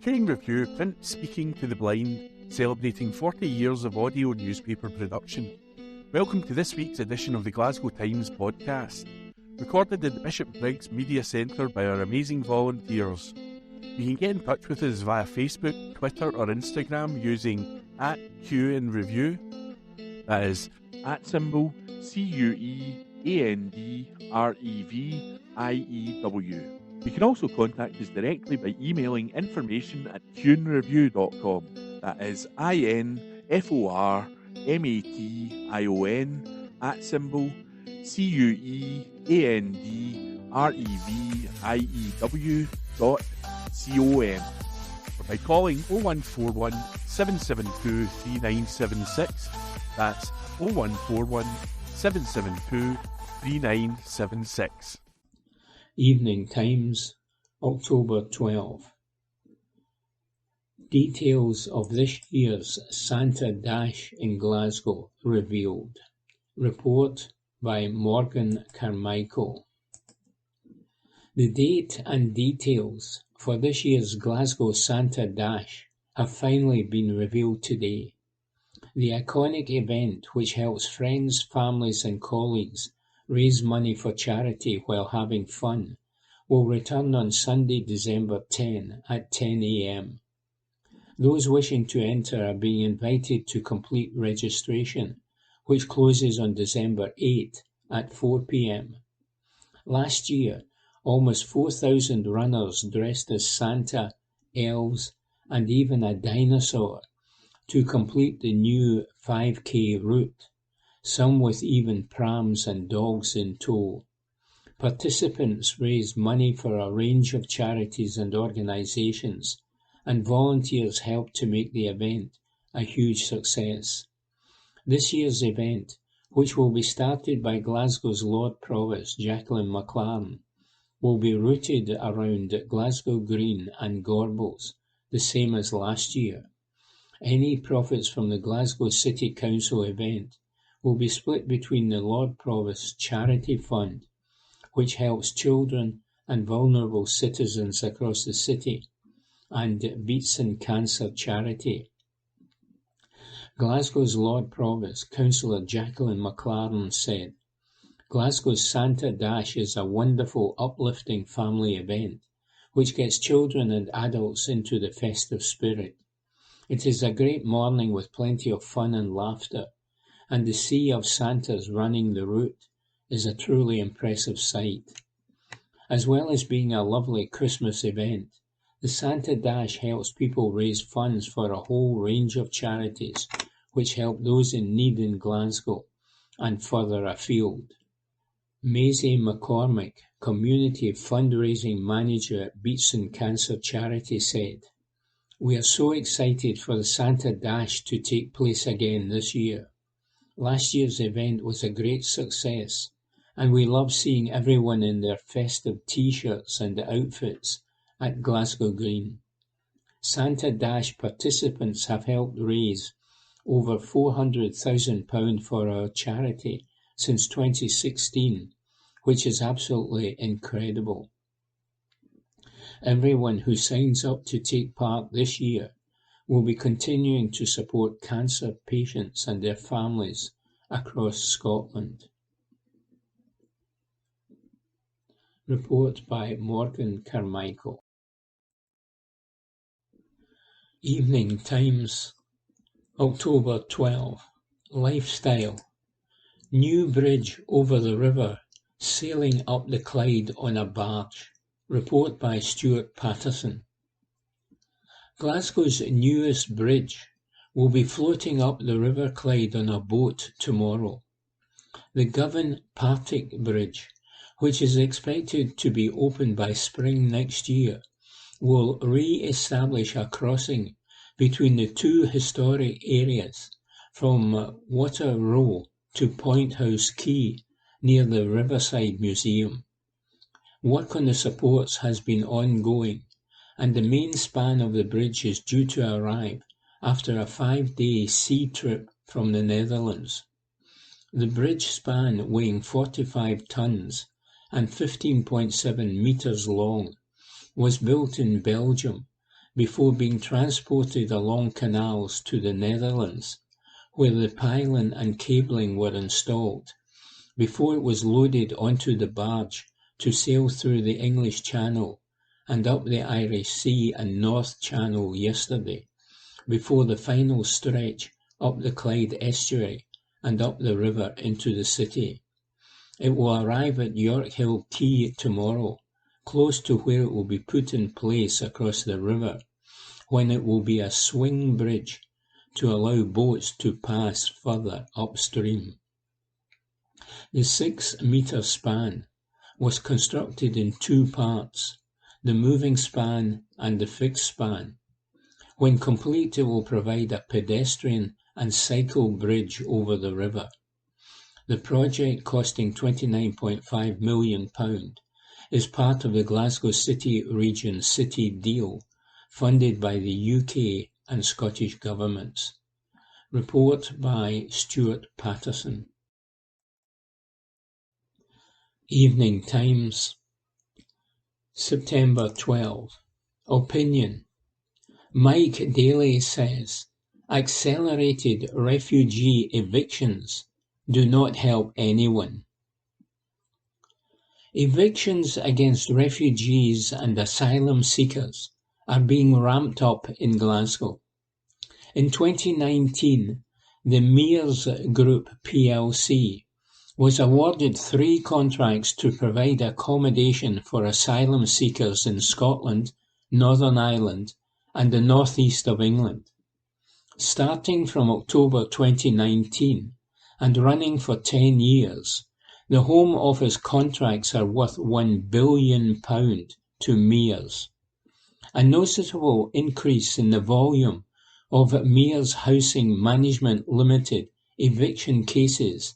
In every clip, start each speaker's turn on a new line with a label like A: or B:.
A: Marketing Review Print Speaking to the Blind, celebrating 40 years of audio newspaper production. Welcome to this week's edition of the Glasgow Times Podcast, recorded in the Bishopbriggs Media Centre by our amazing volunteers. You can get in touch with us via Facebook, Twitter or Instagram using @QandReview. That is @CUEANDREVIEW. You can also contact us directly by emailing information@QandReview.com. That is INFORMATION@CUEANDREVIEW.com, or by calling 0141 772 3976. That's 0141 772 3976.
B: Evening Times, October 12. Details of this year's Santa Dash in Glasgow revealed. Report by Morgan Carmichael. The date and details for this year's Glasgow Santa Dash have finally been revealed today. The iconic event, which helps friends, families and colleagues raise money for charity while having fun, will return on Sunday, December 10 at 10 a.m. Those wishing to enter are being invited to complete registration, which closes on December 8 at 4 p.m. Last year, almost 4,000 runners dressed as Santa, elves, and even a dinosaur to complete the new 5K route, some with even prams and dogs in tow. Participants raised money for a range of charities and organisations, and volunteers helped to make the event a huge success. This year's event, which will be started by Glasgow's Lord Provost Jacqueline McLaren, will be routed around Glasgow Green and Gorbals, the same as last year. Any profits from the Glasgow City Council event will be split between the Lord Provost's Charity Fund, which helps children and vulnerable citizens across the city, and Beatson Cancer Charity. Glasgow's Lord Provost, Councillor Jacqueline McLaren, said, "Glasgow's Santa Dash is a wonderful, uplifting family event, which gets children and adults into the festive spirit. It is a great morning with plenty of fun and laughter, and the sea of Santas running the route is a truly impressive sight. As well as being a lovely Christmas event, the Santa Dash helps people raise funds for a whole range of charities which help those in need in Glasgow and further afield." Maisie McCormick, Community Fundraising Manager at Beatson Cancer Charity, said, "We are so excited for the Santa Dash to take place again this year. Last year's event was a great success, and we love seeing everyone in their festive T-shirts and outfits at Glasgow Green. Santa Dash participants have helped raise over £400,000 for our charity since 2016, which is absolutely incredible. Everyone who signs up to take part this year will be continuing to support cancer patients and their families across Scotland." Report by Morgan Carmichael. Evening Times, October 12. Lifestyle. New bridge over the river, sailing up the Clyde on a barge. Report by Stuart Patterson. Glasgow's newest bridge will be floating up the River Clyde on a boat tomorrow. The Govan-Partick Bridge, which is expected to be open by spring next year, will re-establish a crossing between the two historic areas from Water Row to Point House Quay near the Riverside Museum. Work on the supports has been ongoing, and the main span of the bridge is due to arrive after a 5-day sea trip from the Netherlands. The bridge span, weighing 45 tons and 15.7 metres long, was built in Belgium before being transported along canals to the Netherlands, where the pylon and cabling were installed, before it was loaded onto the barge to sail through the English Channel and up the Irish Sea and North Channel yesterday, before the final stretch up the Clyde estuary and up the river into the city. It will arrive at York Hill Quay tomorrow, close to where it will be put in place across the river, when it will be a swing bridge to allow boats to pass further upstream. The 6-metre span was constructed in 2 parts, the moving span and the fixed span. When complete, it will provide a pedestrian and cycle bridge over the river. The project, costing £29.5 million, is part of the Glasgow City Region City Deal, funded by the UK and Scottish governments. Report by Stuart Patterson. Evening Times, September 12. Opinion. Mike Daly says, accelerated refugee evictions do not help anyone. Evictions against refugees and asylum seekers are being ramped up in Glasgow. In 2019, the Mears Group plc was awarded 3 contracts to provide accommodation for asylum seekers in Scotland, Northern Ireland and the northeast of England. Starting from October 2019 and running for 10 years, the Home Office contracts are worth £1 billion to Mears. A noticeable increase in the volume of Mears Housing Management Limited eviction cases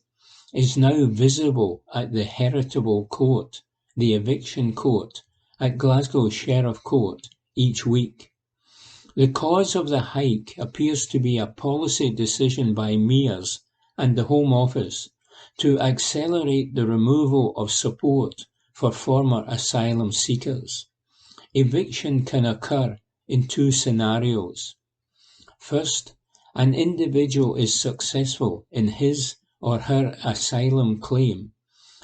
B: is now visible at the Heritable Court, the eviction court, at Glasgow Sheriff Court each week. The cause of the hike appears to be a policy decision by Mears and the Home Office to accelerate the removal of support for former asylum seekers. Eviction can occur in 2 scenarios. First, an individual is successful in his or her asylum claim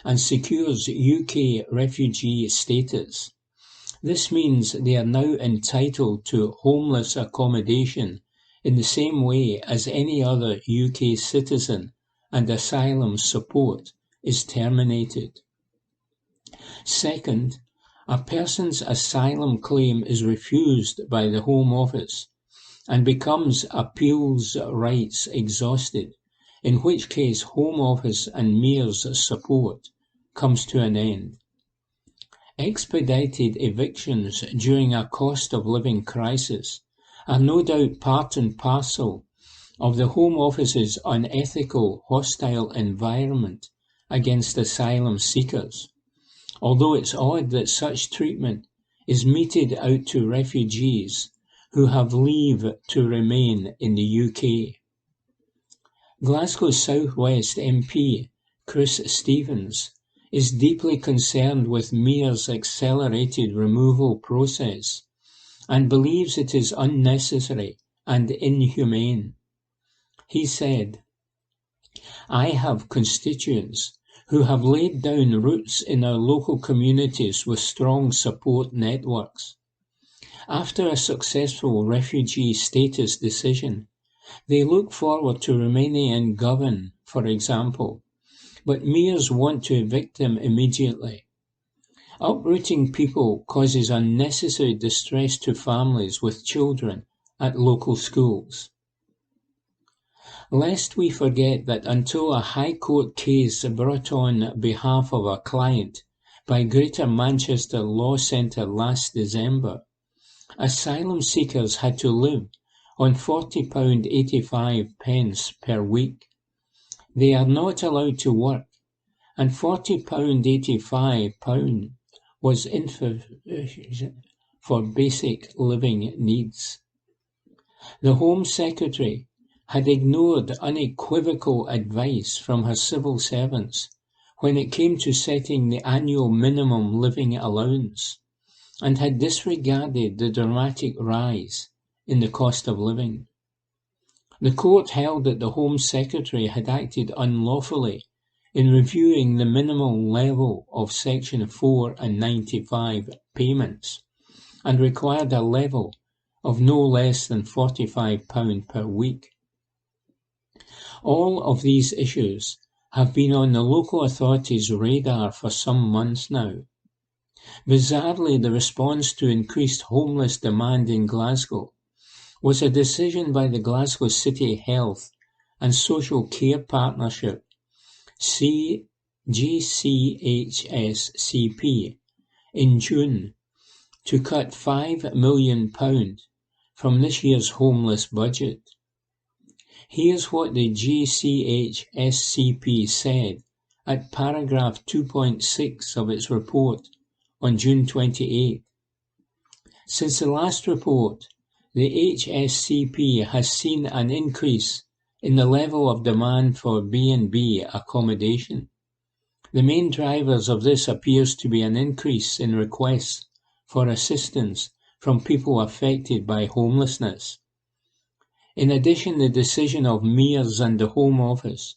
B: and secures UK refugee status. This means they are now entitled to homeless accommodation in the same way as any other UK citizen, and asylum support is terminated. Second, a person's asylum claim is refused by the Home Office and becomes appeals rights exhausted, in which case Home Office and Mears support comes to an end. Expedited evictions during a cost of living crisis are no doubt part and parcel of the Home Office's unethical, hostile environment against asylum seekers, although it's odd that such treatment is meted out to refugees who have leave to remain in the UK. Glasgow South West MP Chris Stevens is deeply concerned with Mears' accelerated removal process and believes it is unnecessary and inhumane. He said, "I have constituents who have laid down roots in our local communities with strong support networks. After a successful refugee status decision, they look forward to remaining in Govan, for example, but Mears want to evict them immediately. Uprooting people causes unnecessary distress to families with children at local schools. Lest we forget that until a High Court case brought on behalf of a client by Greater Manchester Law Centre last December, asylum seekers had to live on £40.85 per week. They are not allowed to work, and £40.85 was insufficient for basic living needs. The Home Secretary had ignored unequivocal advice from her civil servants when it came to setting the annual minimum living allowance, and had disregarded the dramatic rise in the cost of living. The court held that the Home Secretary had acted unlawfully in reviewing the minimal level of Section 4 and 95 payments, and required a level of no less than £45 per week. All of these issues have been on the local authorities' radar for some months now. Bizarrely, the response to increased homeless demand in Glasgow was a decision by the Glasgow City Health and Social Care Partnership, GCHSCP, in June to cut £5 million from this year's homeless budget. Here's what the GCHSCP said at paragraph 2.6 of its report on June 28. Since the last report, the HSCP has seen an increase in the level of demand for B&B accommodation. The main drivers of this appears to be an increase in requests for assistance from people affected by homelessness. In addition, the decision of mayors and the Home Office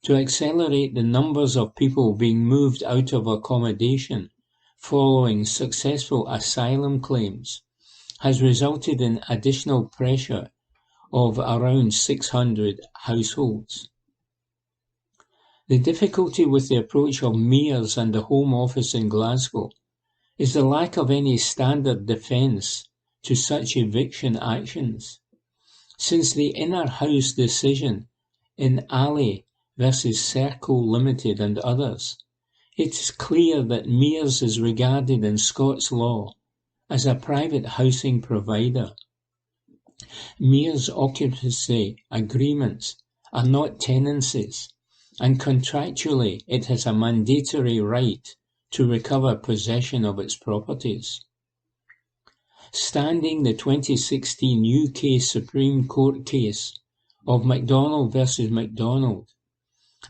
B: to accelerate the numbers of people being moved out of accommodation following successful asylum claims has resulted in additional pressure of around 600 households. The difficulty with the approach of mayors and the Home Office in Glasgow is the lack of any standard defence to such eviction actions. Since the Inner House decision in Ali versus Circle Limited and others, it is clear that mayors is regarded in Scots law as a private housing provider. Mayors' occupancy agreements are not tenancies, and contractually it has a mandatory right to recover possession of its properties. Standing the 2016 UK Supreme Court case of MacDonald versus MacDonald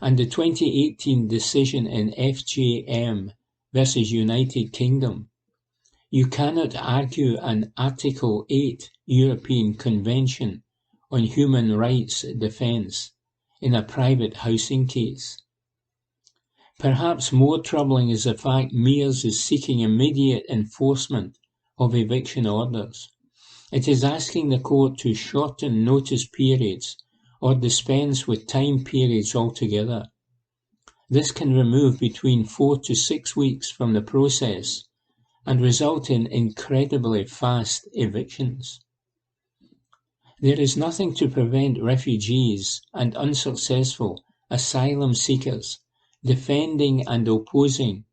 B: and the 2018 decision in FJM versus United Kingdom, you cannot argue an Article 8 European Convention on Human Rights defence in a private housing case. Perhaps more troubling is the fact mayors is seeking immediate enforcement of eviction orders. It is asking the court to shorten notice periods or dispense with time periods altogether. This can remove between 4 to 6 weeks from the process and result in incredibly fast evictions. There is nothing to prevent refugees and unsuccessful asylum seekers defending and opposing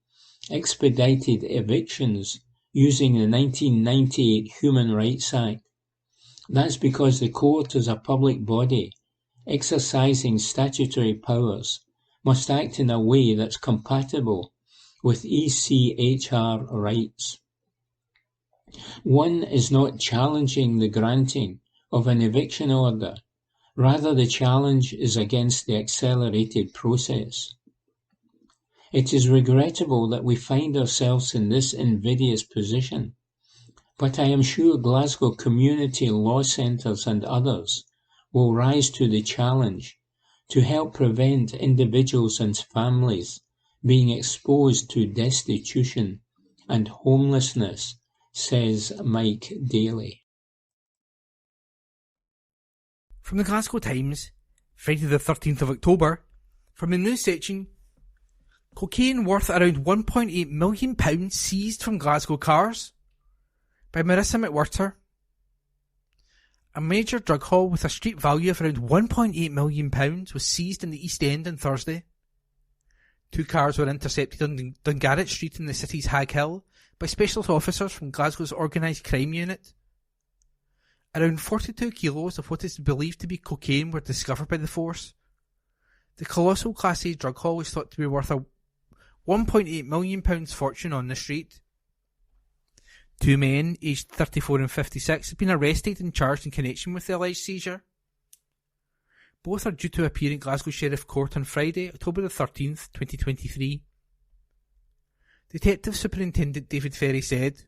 B: expedited evictions using the 1998 Human Rights Act. That's because the court, as a public body exercising statutory powers, must act in a way that's compatible with ECHR rights. One is not challenging the granting of an eviction order, rather the challenge is against the accelerated process. It is regrettable that we find ourselves in this invidious position, but I am sure Glasgow community law centres and others will rise to the challenge to help prevent individuals and families being exposed to destitution and homelessness, says Mike Daly.
C: From the Glasgow Times, Friday the 13th of October, from the news section, cocaine worth around £1.8 million seized from Glasgow cars, by Marissa McWhirter. A major drug haul with a street value of around £1.8 million was seized in the East End on Thursday. 2 cars were intercepted on Dungarrett Street in the city's Hag Hill by specialist officers from Glasgow's Organised Crime Unit. Around 42 kilos of what is believed to be cocaine were discovered by the force. The colossal Class A drug haul is thought to be worth a £1.8 million fortune on the street. 2 men, aged 34 and 56, have been arrested and charged in connection with the alleged seizure. Both are due to appear in Glasgow Sheriff Court on Friday, October the 13th, 2023. Detective Superintendent David Ferry said,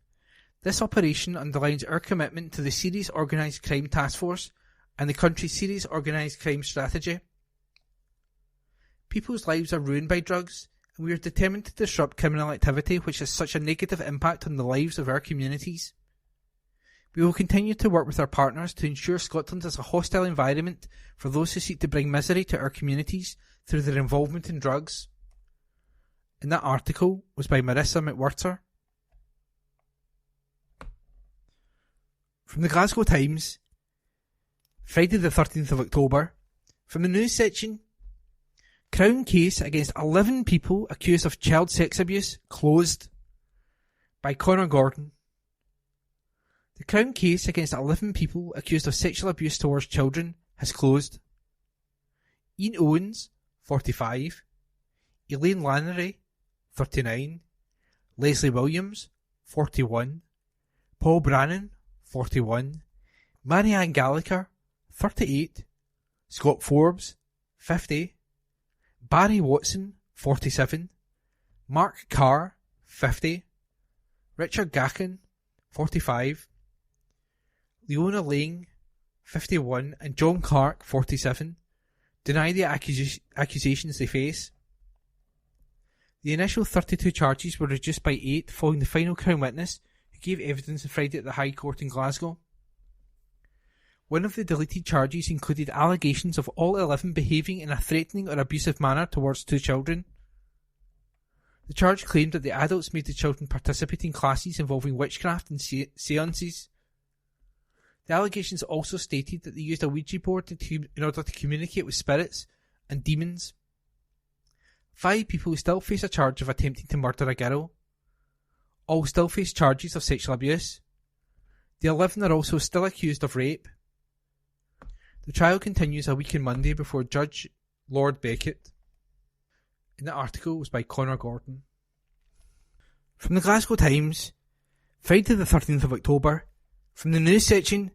C: This operation underlines our commitment to the Serious Organised Crime Task Force and the country's Serious Organised Crime Strategy. People's lives are ruined by drugs, and we are determined to disrupt criminal activity which has such a negative impact on the lives of our communities. We will continue to work with our partners to ensure Scotland is a hostile environment for those who seek to bring misery to our communities through their involvement in drugs. And that article was by Marissa McWhirter. From the Glasgow Times, Friday the 13th of October, from the news section, Crown case against 11 people accused of child sex abuse closed, by Connor Gordon. The Crown case against 11 people accused of sexual abuse towards children has closed. Ian Owens, 45, Elaine Lannery, 39, Leslie Williams, 41, Paul Brannan, 41, Marianne Gallagher, 38, Scott Forbes, 50, Barry Watson, 47, Mark Carr, 50, Richard Gacken, 45, Leona Lang, 51, and John Clark, 47, deny the accusations they face. The initial 32 charges were reduced by 8 following the final Crown witness who gave evidence on Friday at the High Court in Glasgow. One of the deleted charges included allegations of all 11 behaving in a threatening or abusive manner towards 2 children. The charge claimed that the adults made the children participate in classes involving witchcraft and seances. The allegations also stated that they used a Ouija board in order to communicate with spirits and demons. 5 people still face a charge of attempting to murder a girl. All still face charges of sexual abuse. The 11 are also still accused of rape. The trial continues a week on Monday before Judge Lord Beckett. And the article was by Connor Gordon. From the Glasgow Times, Friday the 13th of October, from the news section,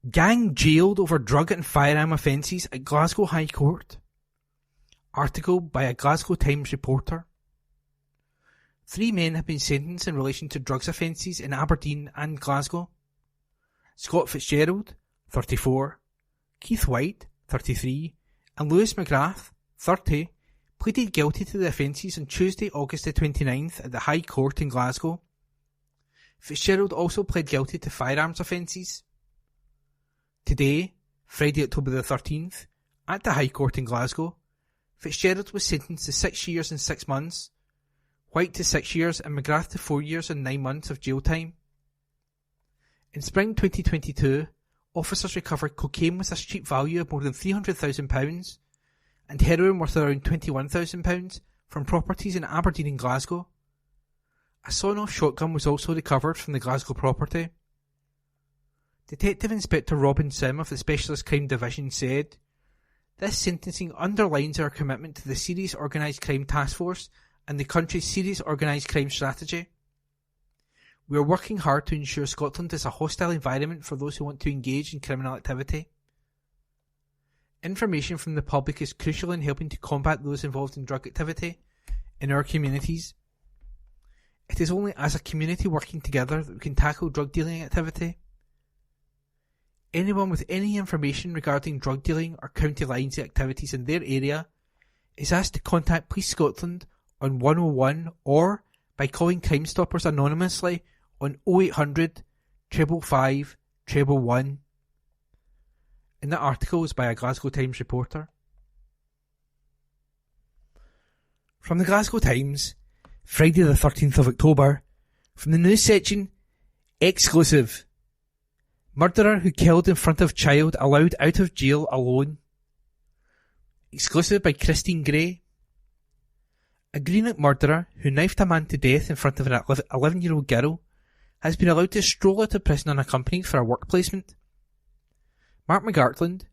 C: gang jailed over drug and firearm offences at Glasgow High Court. Article by a Glasgow Times reporter. 3 men have been sentenced in relation to drugs offences in Aberdeen and Glasgow. Scott Fitzgerald, 34, Keith White, 33, and Lewis McGrath, 30, pleaded guilty to the offences on Tuesday, August the 29th at the High Court in Glasgow. Fitzgerald also pled guilty to firearms offences. Today, Friday, October the 13th, at the High Court in Glasgow, Fitzgerald was sentenced to 6 years and 6 months, White to 6 years and McGrath to 4 years and 9 months of jail time. In spring 2022, officers recovered cocaine with a street value of more than £300,000 and heroin worth around £21,000 from properties in Aberdeen and Glasgow. A sawn-off shotgun was also recovered from the Glasgow property. Detective Inspector Robin Sim of the Specialist Crime Division said, "This sentencing underlines our commitment to the Serious Organised Crime Task Force and the country's Serious Organised Crime Strategy. We are working hard to ensure Scotland is a hostile environment for those who want to engage in criminal activity. Information from the public is crucial in helping to combat those involved in drug activity in our communities. It is only as a community working together that we can tackle drug dealing activity. Anyone with any information regarding drug dealing or county lines activities in their area is asked to contact Police Scotland on 101 or by calling Crime Stoppers anonymously on 0800 555 111. And that article is by a Glasgow Times reporter. From the Glasgow Times, Friday the 13th of October, from the news section, exclusive. Murderer who killed in front of child allowed out of jail alone. Exclusive by Christine Gray. A Greenock murderer who knifed a man to death in front of an 11-year-old girl has been allowed to stroll out of prison unaccompanied for a work placement. Mark McGartland,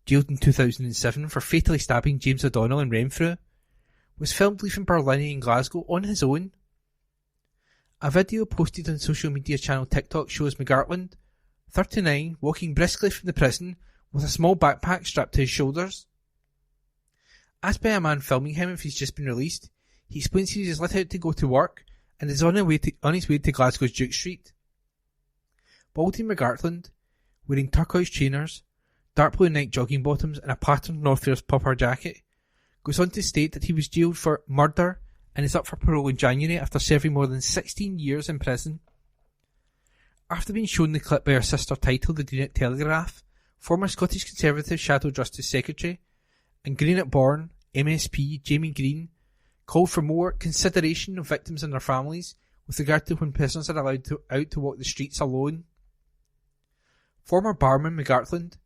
C: jailed in 2007 for fatally stabbing James O'Donnell in Renfrew, was filmed leaving Barlinnie in Glasgow on his own. A video posted on social media channel TikTok shows McGartland, 39, walking briskly from the prison with a small backpack strapped to his shoulders. Asked by a man filming him if he's just been released, he explains he was let out to go to work and is on his way to Glasgow's Duke Street. Baldy McGartland, wearing turquoise trainers, dark blue Nike jogging bottoms and a patterned North Face puffer jacket, goes on to state that he was jailed for murder and is up for parole in January after serving more than 16 years in prison. After being shown the clip by her sister titled The Greenock Telegraph, former Scottish Conservative Shadow Justice Secretary and Greenock-born MSP Jamie Green called for more consideration of victims and their families with regard to when prisoners are allowed out to walk the streets alone. Former barman McGartland,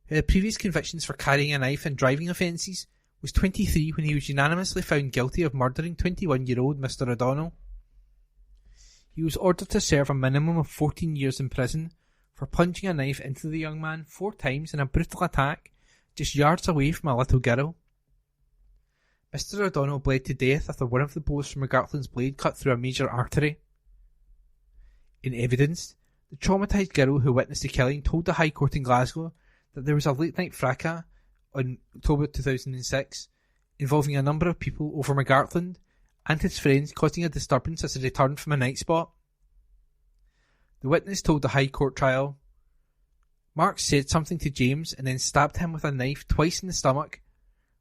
C: who had previous convictions for carrying a knife and driving offences, was 23 when he was unanimously found guilty of murdering 21-year-old Mr O'Donnell. He was ordered to serve a minimum of 14 years in prison for plunging a knife into the young man 4 times in a brutal attack just yards away from a little girl. Mr O'Donnell bled to death after one of the blows from McGartland's blade cut through a major artery. In evidence, the traumatised girl who witnessed the killing told the High Court in Glasgow that there was a late-night fracas on October 2006 involving a number of people over McGartland and his friends, causing a disturbance as he returned from a night spot. The witness told the High Court trial, "Mark said something to James and then stabbed him with a knife twice in the stomach,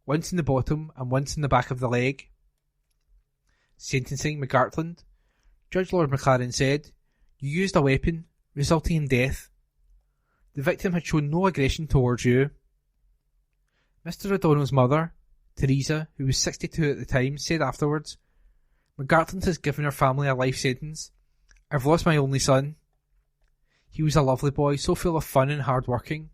C: once in the bottom and once in the back of the leg." Sentencing McGartland, Judge Lord McLaren said, "You used a weapon, resulting in death. The victim had shown no aggression towards you." Mr O'Donnell's mother, Teresa, who was 62 at the time, said afterwards, "McGartland has given her family a life sentence. I've lost my only son. He was a lovely boy, so full of fun and hard working.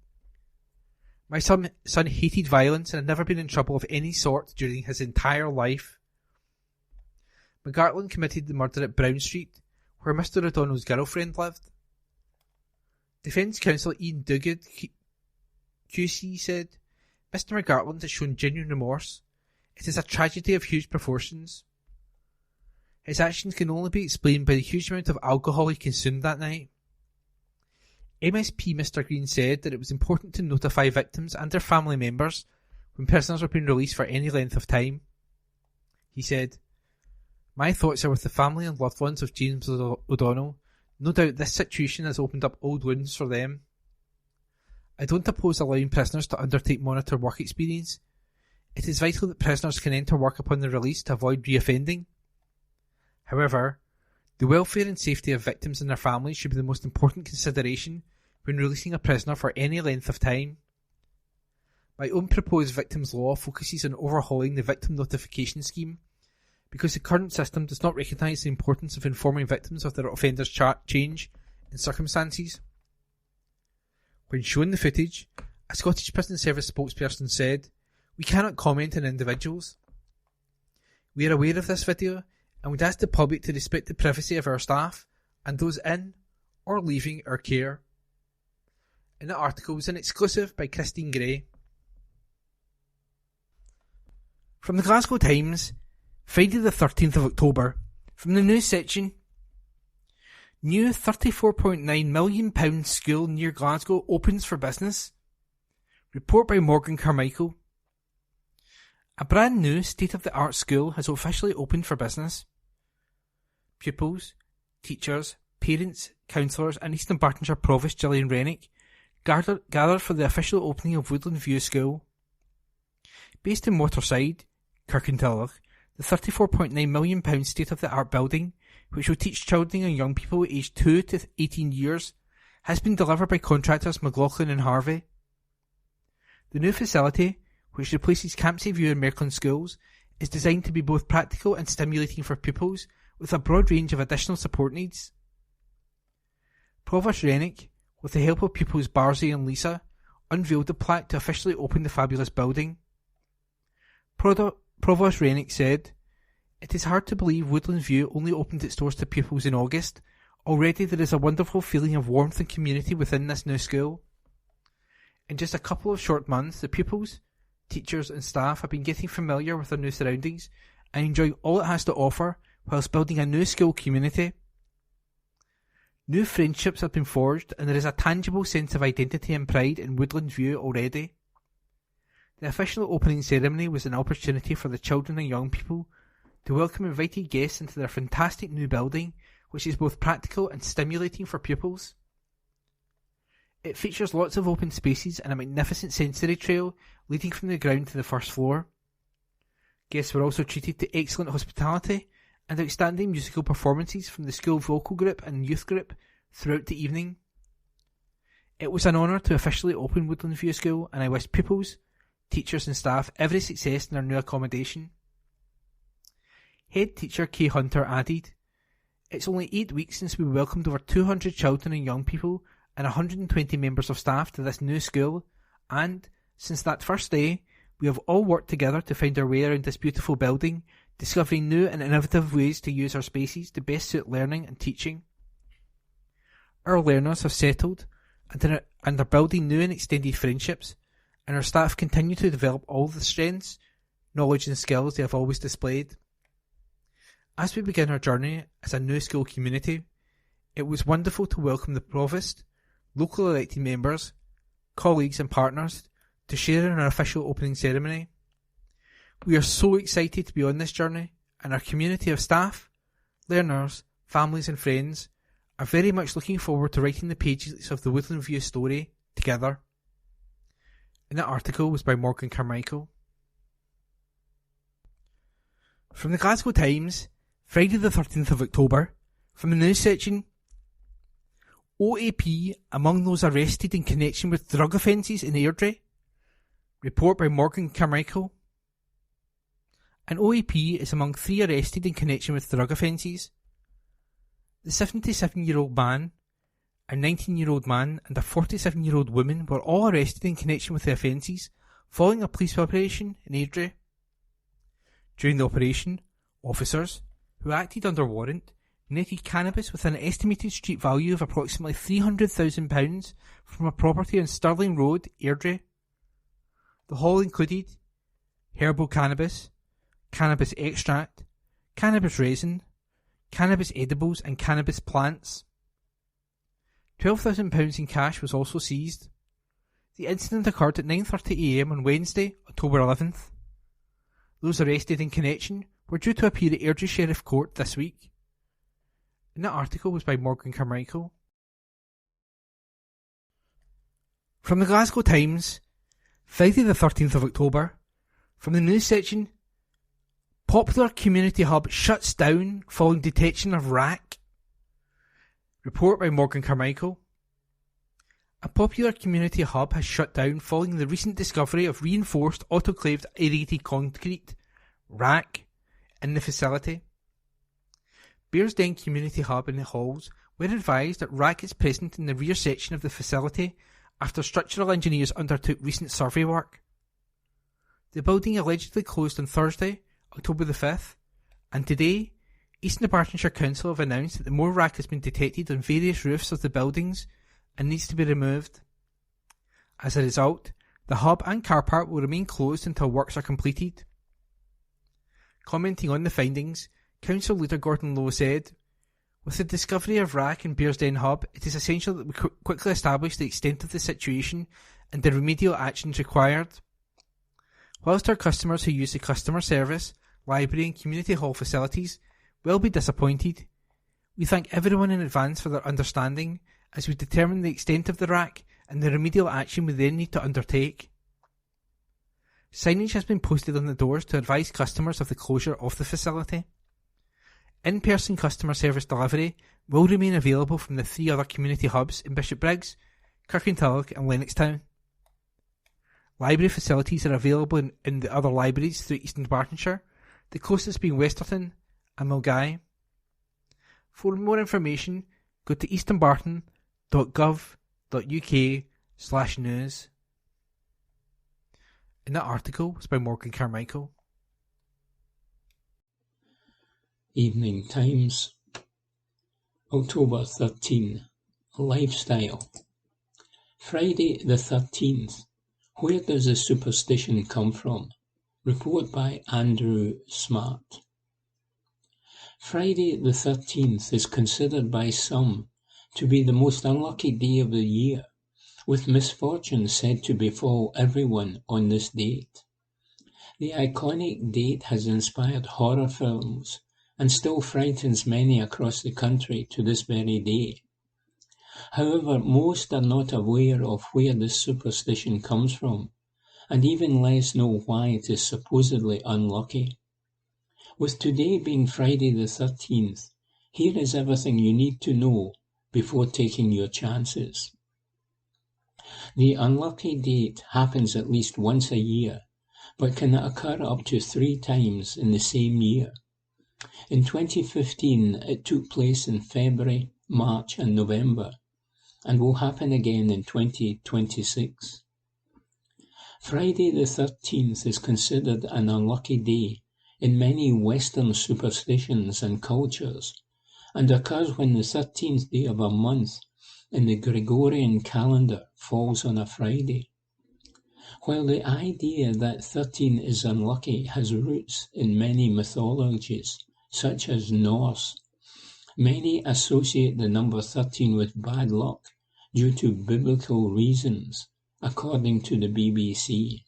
C: My son hated violence and had never been in trouble of any sort during his entire life." McGartland committed the murder at Brown Street, where Mr O'Donnell's girlfriend lived. Defence counsel Ian Duguid, QC, said, "Mr McGartland has shown genuine remorse. It is a tragedy of huge proportions. His actions can only be explained by the huge amount of alcohol he consumed that night." MSP Mr Green said that it was important to notify victims and their family members when prisoners were being released for any length of time. He said, "My thoughts are with the family and loved ones of James O'Donnell. No doubt this situation has opened up old wounds for them. I don't oppose allowing prisoners to undertake monitor work experience. It is vital that prisoners can enter work upon their release to avoid reoffending. However, the welfare and safety of victims and their families should be the most important consideration when releasing a prisoner for any length of time. My own proposed victims law focuses on overhauling the victim notification scheme because the current system does not recognise the importance of informing victims of their offenders' change in circumstances." When shown the footage, a Scottish Prison Service spokesperson said, "We cannot comment on individuals. We are aware of this video and would ask the public to respect the privacy of our staff and those in or leaving our care." And the article was an exclusive by Christine Gray. From the Glasgow Times, Friday the 13th of October, from the news section. New £34.9 million school near Glasgow opens for business. Report by Morgan Carmichael. A brand new state-of-the-art school has officially opened for business. Pupils, teachers, parents, counsellors and Eastern Bartonshire Provost Gillian Rennick gathered for the official opening of Woodland View School. Based in Waterside, Kirkintilloch, the £34.9 million state-of-the-art building, which will teach children and young people aged 2 to 18 years, has been delivered by contractors McLaughlin and Harvey. The new facility, which replaces Campsie View and Merklin schools, is designed to be both practical and stimulating for pupils with a broad range of additional support needs. Provost Rennick, with the help of pupils Barzy and Lisa, unveiled the plaque to officially open the fabulous building. Provost Rennick said, "It is hard to believe Woodland View only opened its doors to pupils in August. Already there is a wonderful feeling of warmth and community within this new school. In just a couple of short months, the pupils, teachers and staff have been getting familiar with their new surroundings and enjoying all it has to offer whilst building a new school community. New friendships have been forged and there is a tangible sense of identity and pride in Woodland View already." The official opening ceremony was an opportunity for the children and young people to welcome invited guests into their fantastic new building, which is both practical and stimulating for pupils. It features lots of open spaces and a magnificent sensory trail leading from the ground to the first floor. Guests were also treated to excellent hospitality and outstanding musical performances from the school vocal group and youth group throughout the evening. It was an honour to officially open Woodland View School, and I wish pupils, teachers and staff every success in their new accommodation. Head teacher Kay Hunter added, "It's only 8 weeks since we welcomed over 200 children and young people and 120 members of staff to this new school, and, since that first day, we have all worked together to find our way around this beautiful building, discovering new and innovative ways to use our spaces to best suit learning and teaching. Our learners have settled and are building new and extended friendships, and our staff continue to develop all the strengths, knowledge and skills they have always displayed. As we begin our journey as a new school community, it was wonderful to welcome the Provost, local elected members, colleagues and partners to share in our official opening ceremony. We are so excited to be on this journey, and our community of staff, learners, families and friends are very much looking forward to writing the pages of the Woodland View story together." And that article was by Morgan Carmichael. From the Glasgow Times, Friday the 13th of October, from the news section, OAP among those arrested in connection with drug offences in Airdrie. Report by Morgan Carmichael. An OAP is among 3 arrested in connection with drug offences. The 77-year-old man, a 19-year-old man and a 47-year-old woman were all arrested in connection with the offences following a police operation in Airdrie. During the operation, officers, who acted under warrant, netted cannabis with an estimated street value of approximately £300,000 from a property on Stirling Road, Airdrie. The haul included herbal cannabis, cannabis extract, cannabis resin, cannabis edibles and cannabis plants. £12,000 in cash was also seized. The incident occurred at 9:30 am on Wednesday, October 11th. Those arrested in connection were due to appear at Airdrie Sheriff Court this week. And that article was by Morgan Carmichael. From the Glasgow Times, Friday the 13th of October, from the news section, popular community hub shuts down following detection of rack. Report by Morgan Carmichael. A popular community hub has shut down following the recent discovery of reinforced autoclaved aerated concrete, rack, in the facility. Bearsden Community Hub and the halls were advised that rack is present in the rear section of the facility after structural engineers undertook recent survey work. The building allegedly closed on Thursday, October the 5th, and today, Eastern Bartonshire Council have announced that the more rack has been detected on various roofs of the buildings and needs to be removed. As a result, the hub and car park will remain closed until works are completed. Commenting on the findings, Council Leader Gordon Lowe said, "With the discovery of rack in Bearsden Hub, it is essential that we quickly establish the extent of the situation and the remedial actions required. Whilst our customers who use the customer service, library and community hall facilities will be disappointed, we thank everyone in advance for their understanding as we determine the extent of the rack and the remedial action we then need to undertake." Signage has been posted on the doors to advise customers of the closure of the facility. In-person customer service delivery will remain available from the 3 other community hubs in Bishopbriggs, Kirkintilloch and Lennoxtown. Library facilities are available in the other libraries through Eastern Bartonshire, the closest being Westerton and Milngavie. For more information, go to easternbarton.gov.uk/news. And that article was by Morgan Carmichael.
B: Evening Times, October 13, Lifestyle. Friday the 13th. Where does the superstition come from? Report by Andrew Smart. Friday the 13th is considered by some to be the most unlucky day of the year, with misfortune said to befall everyone on this date. The iconic date has inspired horror films and still frightens many across the country to this very day. However, most are not aware of where this superstition comes from, and even less know why it is supposedly unlucky. With today being Friday the 13th, here is everything you need to know before taking your chances. The unlucky date happens at least once a year, but can occur up to 3 times in the same year. In 2015, it took place in February, March and November, and will happen again in 2026. Friday the 13th is considered an unlucky day in many Western superstitions and cultures, and occurs when the 13th day of a month in the Gregorian calendar falls on a Friday. While the idea that 13 is unlucky has roots in many mythologies, such as Norse, many associate the number 13 with bad luck due to biblical reasons, according to the BBC.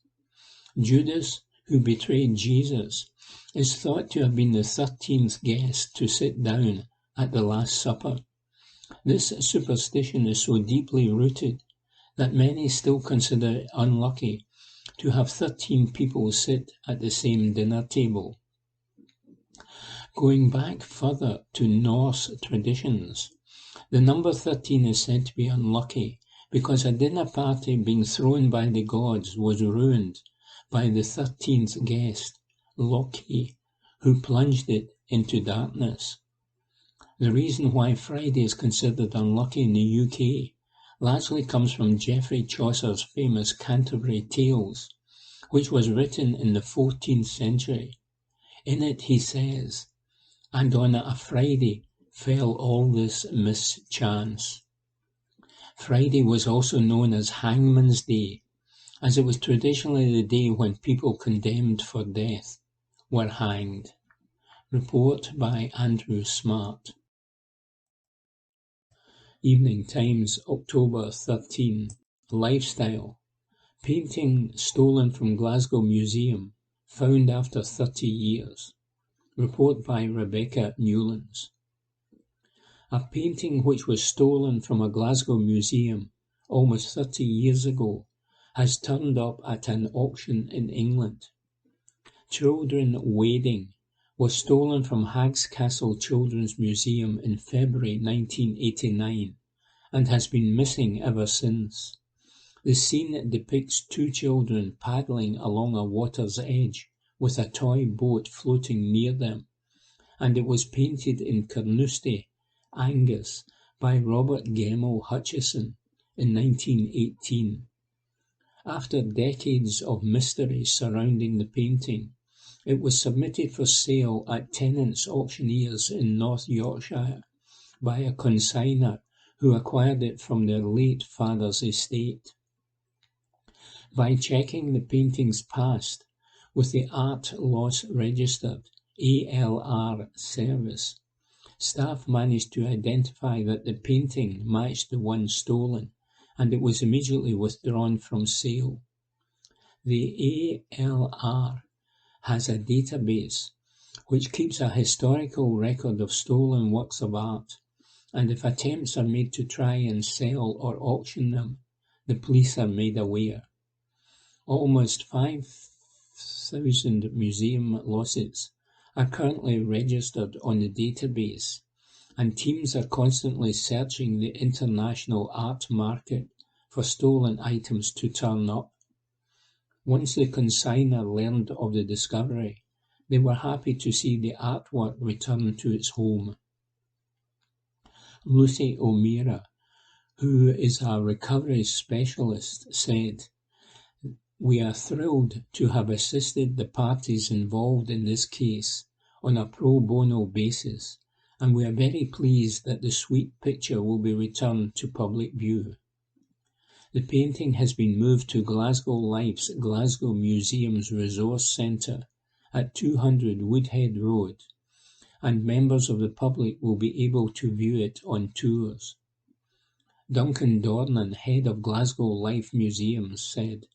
B: Judas, who betrayed Jesus, is thought to have been the 13th guest to sit down at the Last Supper. This superstition is so deeply rooted that many still consider it unlucky to have 13 people sit at the same dinner table. Going back further to Norse traditions, the number 13 is said to be unlucky because a dinner party being thrown by the gods was ruined by the 13th guest, Loki, who plunged it into darkness. The reason why Friday is considered unlucky in the UK largely comes from Geoffrey Chaucer's famous Canterbury Tales, which was written in the 14th century. In it he says, "And on a Friday fell all this mischance." Friday was also known as Hangman's Day, as it was traditionally the day when people condemned for death were hanged. Report by Andrew Smart. Evening Times, October 13. Lifestyle. Painting stolen from Glasgow Museum, found after 30 years. Report by Rebecca Newlands. A painting which was stolen from a Glasgow museum almost 30 years ago has turned up at an auction in England. Children Wading was stolen from Hag's Castle Children's Museum in February 1989 and has been missing ever since. The scene depicts 2 children paddling along a water's edge with a toy boat floating near them, and it was painted in Carnoustie, Angus, by Robert Gemmell Hutchison in 1918. After decades of mystery surrounding the painting, it was submitted for sale at Tennant's Auctioneers in North Yorkshire by a consignor who acquired it from their late father's estate. By checking the painting's past with the Art Loss Registered ALR service, staff managed to identify that the painting matched the one stolen, and it was immediately withdrawn from sale. The ALR has a database which keeps a historical record of stolen works of art, and if attempts are made to try and sell or auction them, the police are made aware. Almost 5,000 museum losses are currently registered on the database, and teams are constantly searching the international art market for stolen items to turn up. Once the consignor learned of the discovery, they were happy to see the artwork return to its home. Lucy O'Meara, who is a recovery specialist, said, "We are thrilled to have assisted the parties involved in this case on a pro bono basis, and we are very pleased that the sweet picture will be returned to public view." The painting has been moved to Glasgow Life's Glasgow Museum's Resource Centre at 200 Woodhead Road, and members of the public will be able to view it on tours. Duncan Dornan, head of Glasgow Life Museums, said,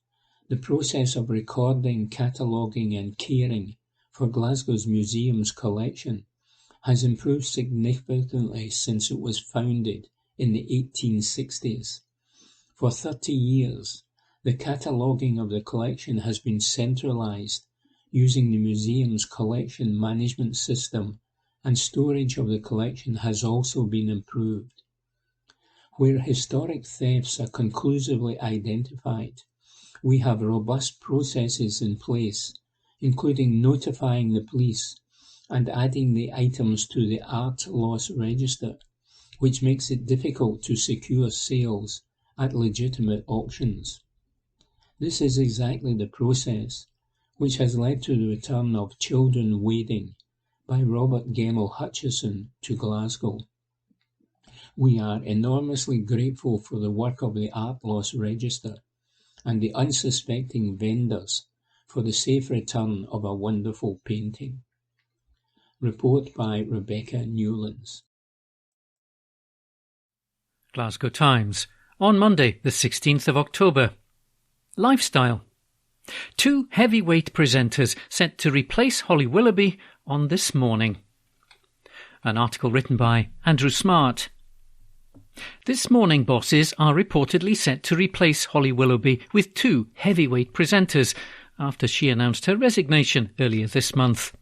B: The process of recording, cataloguing and caring for Glasgow's museum's collection has improved significantly since it was founded in the 1860s. For 30 years, the cataloguing of the collection has been centralised using the museum's collection management system, and storage of the collection has also been improved. Where historic thefts are conclusively identified, we have robust processes in place, including notifying the police and adding the items to the art loss register, which makes it difficult to secure sales at legitimate auctions. This is exactly the process which has led to the return of Children Wading by Robert Gemmell Hutchison to Glasgow. We are enormously grateful for the work of the Art Loss Register and the unsuspecting vendors for the safe return of a wonderful painting. Report by Rebecca Newlands.
D: Glasgow Times, on Monday, the 16th of October. Lifestyle. 2 heavyweight presenters set to replace Holly Willoughby on This Morning. An article written by Andrew Smart. This Morning bosses are reportedly set to replace Holly Willoughby with 2 heavyweight presenters after she announced her resignation earlier this month.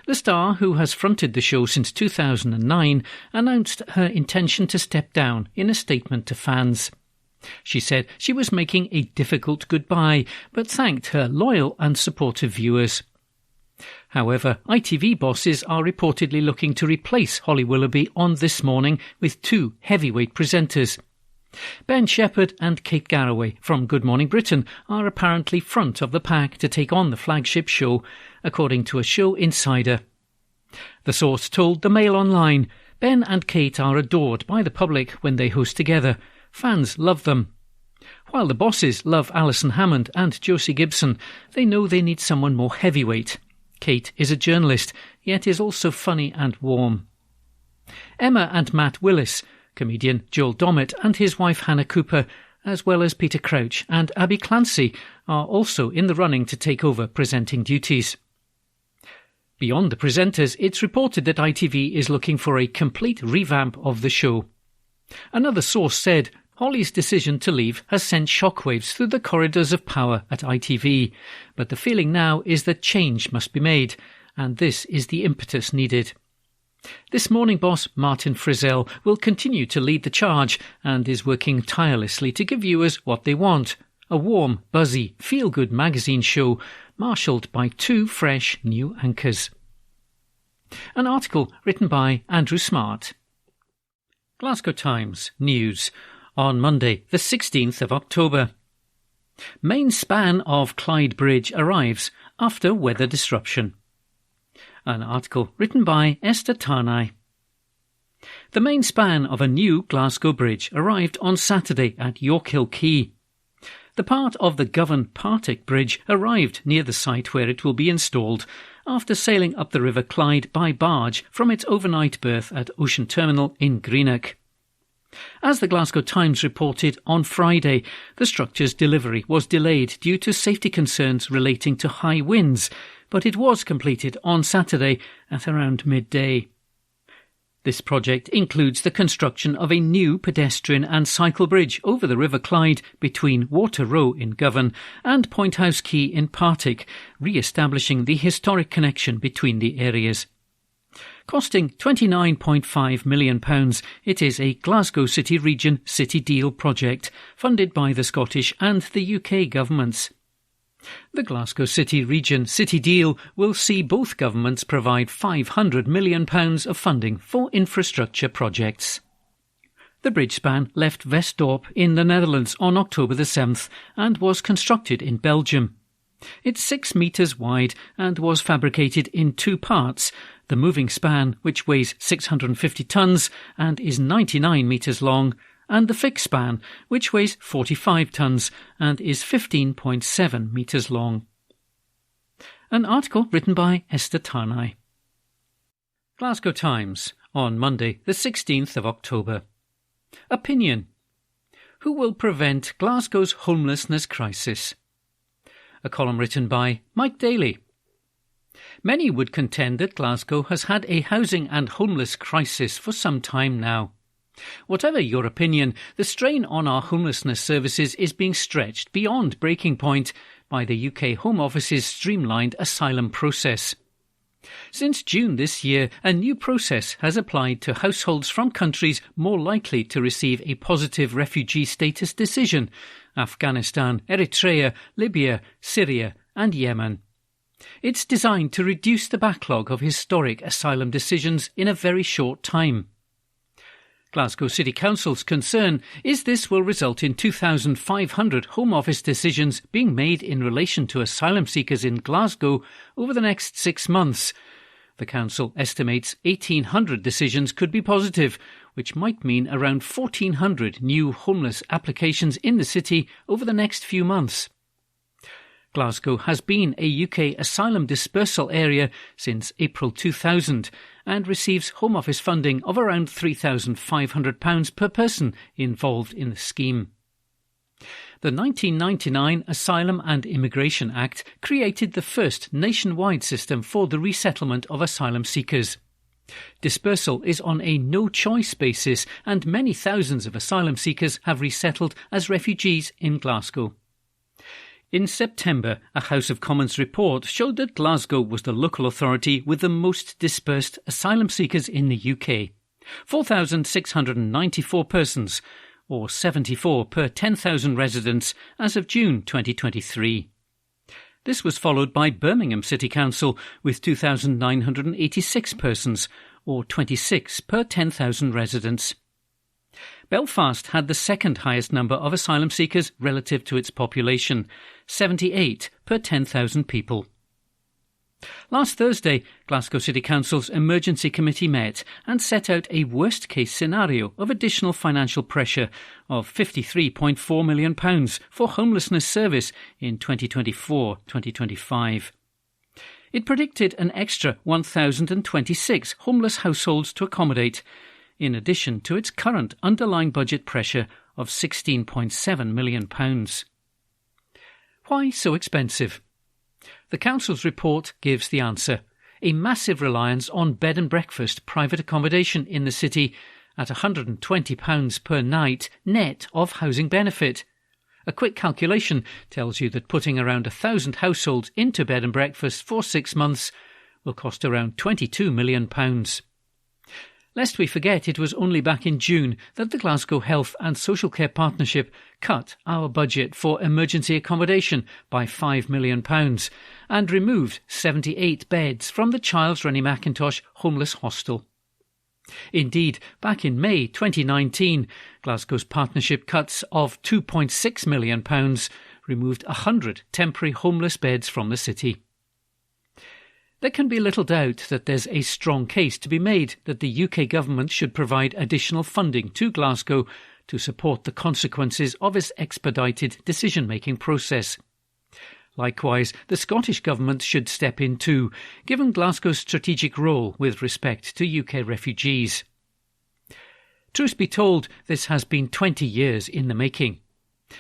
D: The star, who has fronted the show since 2009, announced her intention to step down in a statement to fans. She said she was making a difficult goodbye, but thanked her loyal and supportive viewers. However, ITV bosses are reportedly looking to replace Holly Willoughby on This Morning with 2 heavyweight presenters. Ben Shepherd and Kate Garraway from Good Morning Britain are apparently front of the pack to take on the flagship show, according to a show insider. The source told the Mail Online, Ben and Kate are adored by the public when they host together. Fans love them. While the bosses love Alison Hammond and Josie Gibson, they know they need someone more heavyweight. Kate is a journalist, yet is also funny and warm. Emma and Matt Willis, comedian Joel Dommett and his wife Hannah Cooper, as well as Peter Crouch and Abby Clancy, are also in the running to take over presenting duties. Beyond the presenters, it's reported that ITV is looking for a complete revamp of the show. Another source said Holly's decision to leave has sent shockwaves through the corridors of power at ITV, but the feeling now is that change must be made, and this is the impetus needed. This Morning boss Martin Frizzell will continue to lead the charge and is working tirelessly to give viewers what they want, a warm, buzzy, feel-good magazine show marshalled by 2 fresh new anchors. An article written by Andrew Smart. Glasgow Times News, on Monday, the 16th of October. Main span of Clyde Bridge arrives after weather disruption. An article written by Esther Tarnay. The main span of a new Glasgow bridge arrived on Saturday at Yorkhill Quay. The part of the Govan-Partick Bridge arrived near the site where it will be installed after sailing up the River Clyde by barge from its overnight berth at Ocean Terminal in Greenock. As the Glasgow Times reported on Friday, the structure's delivery was delayed due to safety concerns relating to high winds, but it was completed on Saturday at around midday. This project includes the construction of a new pedestrian and cycle bridge over the River Clyde between Water Row in Govan and Point House Quay in Partick, re-establishing the historic connection between the areas. Costing £29.5 million, it is a Glasgow City Region City Deal project funded by the Scottish and the UK governments. The Glasgow City Region City Deal will see both governments provide £500 million of funding for infrastructure projects. The bridge span left Westdorp in the Netherlands on October the 7th and was constructed in Belgium. It's 6 metres wide and was fabricated in 2 parts, the moving span, which weighs 650 tonnes and is 99 metres long, and the fixed span, which weighs 45 tonnes and is 15.7 metres long. An article written by Esther Tarnay. Glasgow Times, on Monday, the 16th of October. Opinion. Who will prevent Glasgow's homelessness crisis? A column written by Mike Daly. Many would contend that Glasgow has had a housing and homeless crisis for some time now. Whatever your opinion, the strain on our homelessness services is being stretched beyond breaking point by the UK Home Office's streamlined asylum process. Since June this year, a new process has applied to households from countries more likely to receive a positive refugee status decision: Afghanistan, Eritrea, Libya, Syria and Yemen. It's designed to reduce the backlog of historic asylum decisions in a very short time. Glasgow City Council's concern is this will result in 2,500 Home Office decisions being made in relation to asylum seekers in Glasgow over the next 6 months. The council estimates 1,800 decisions could be positive, which might mean around 1,400 new homeless applications in the city over the next few months. Glasgow has been a UK asylum dispersal area since April 2000 and receives Home Office funding of around £3,500 per person involved in the scheme. The 1999 Asylum and Immigration Act created the first nationwide system for the resettlement of asylum seekers. Dispersal is on a no-choice basis, and many thousands of asylum seekers have resettled as refugees in Glasgow. In September, a House of Commons report showed that Glasgow was the local authority with the most dispersed asylum seekers in the UK. 4,694 persons, or 74 per 10,000 residents as of June 2023. This was followed by Birmingham City Council with 2,986 persons, or 26 per 10,000 residents. Belfast had the second highest number of asylum seekers relative to its population, 78 per 10,000 people. Last Thursday, Glasgow City Council's Emergency Committee met and set out a worst-case scenario of additional financial pressure of £53.4 million for homelessness service in 2024-2025. It predicted an extra 1,026 homeless households to accommodate, in addition to its current underlying budget pressure of £16.7 million. Why so expensive? The Council's report gives the answer: a massive reliance on bed and breakfast private accommodation in the city at £120 per night net of housing benefit. A quick calculation tells you that putting around 1,000 households into bed and breakfast for 6 months will cost around £22 million. Lest we forget, it was only back in June that the Glasgow Health and Social Care Partnership cut our budget for emergency accommodation by £5 million and removed 78 beds from the Child's Rennie Mackintosh Homeless Hostel. Indeed, back in May 2019, Glasgow's partnership cuts of £2.6 million removed 100 temporary homeless beds from the city. There can be little doubt that there's a strong case to be made that the UK government should provide additional funding to Glasgow to support the consequences of its expedited decision-making process. Likewise, the Scottish Government should step in too, given Glasgow's strategic role with respect to UK refugees. Truth be told, this has been 20 years in the making.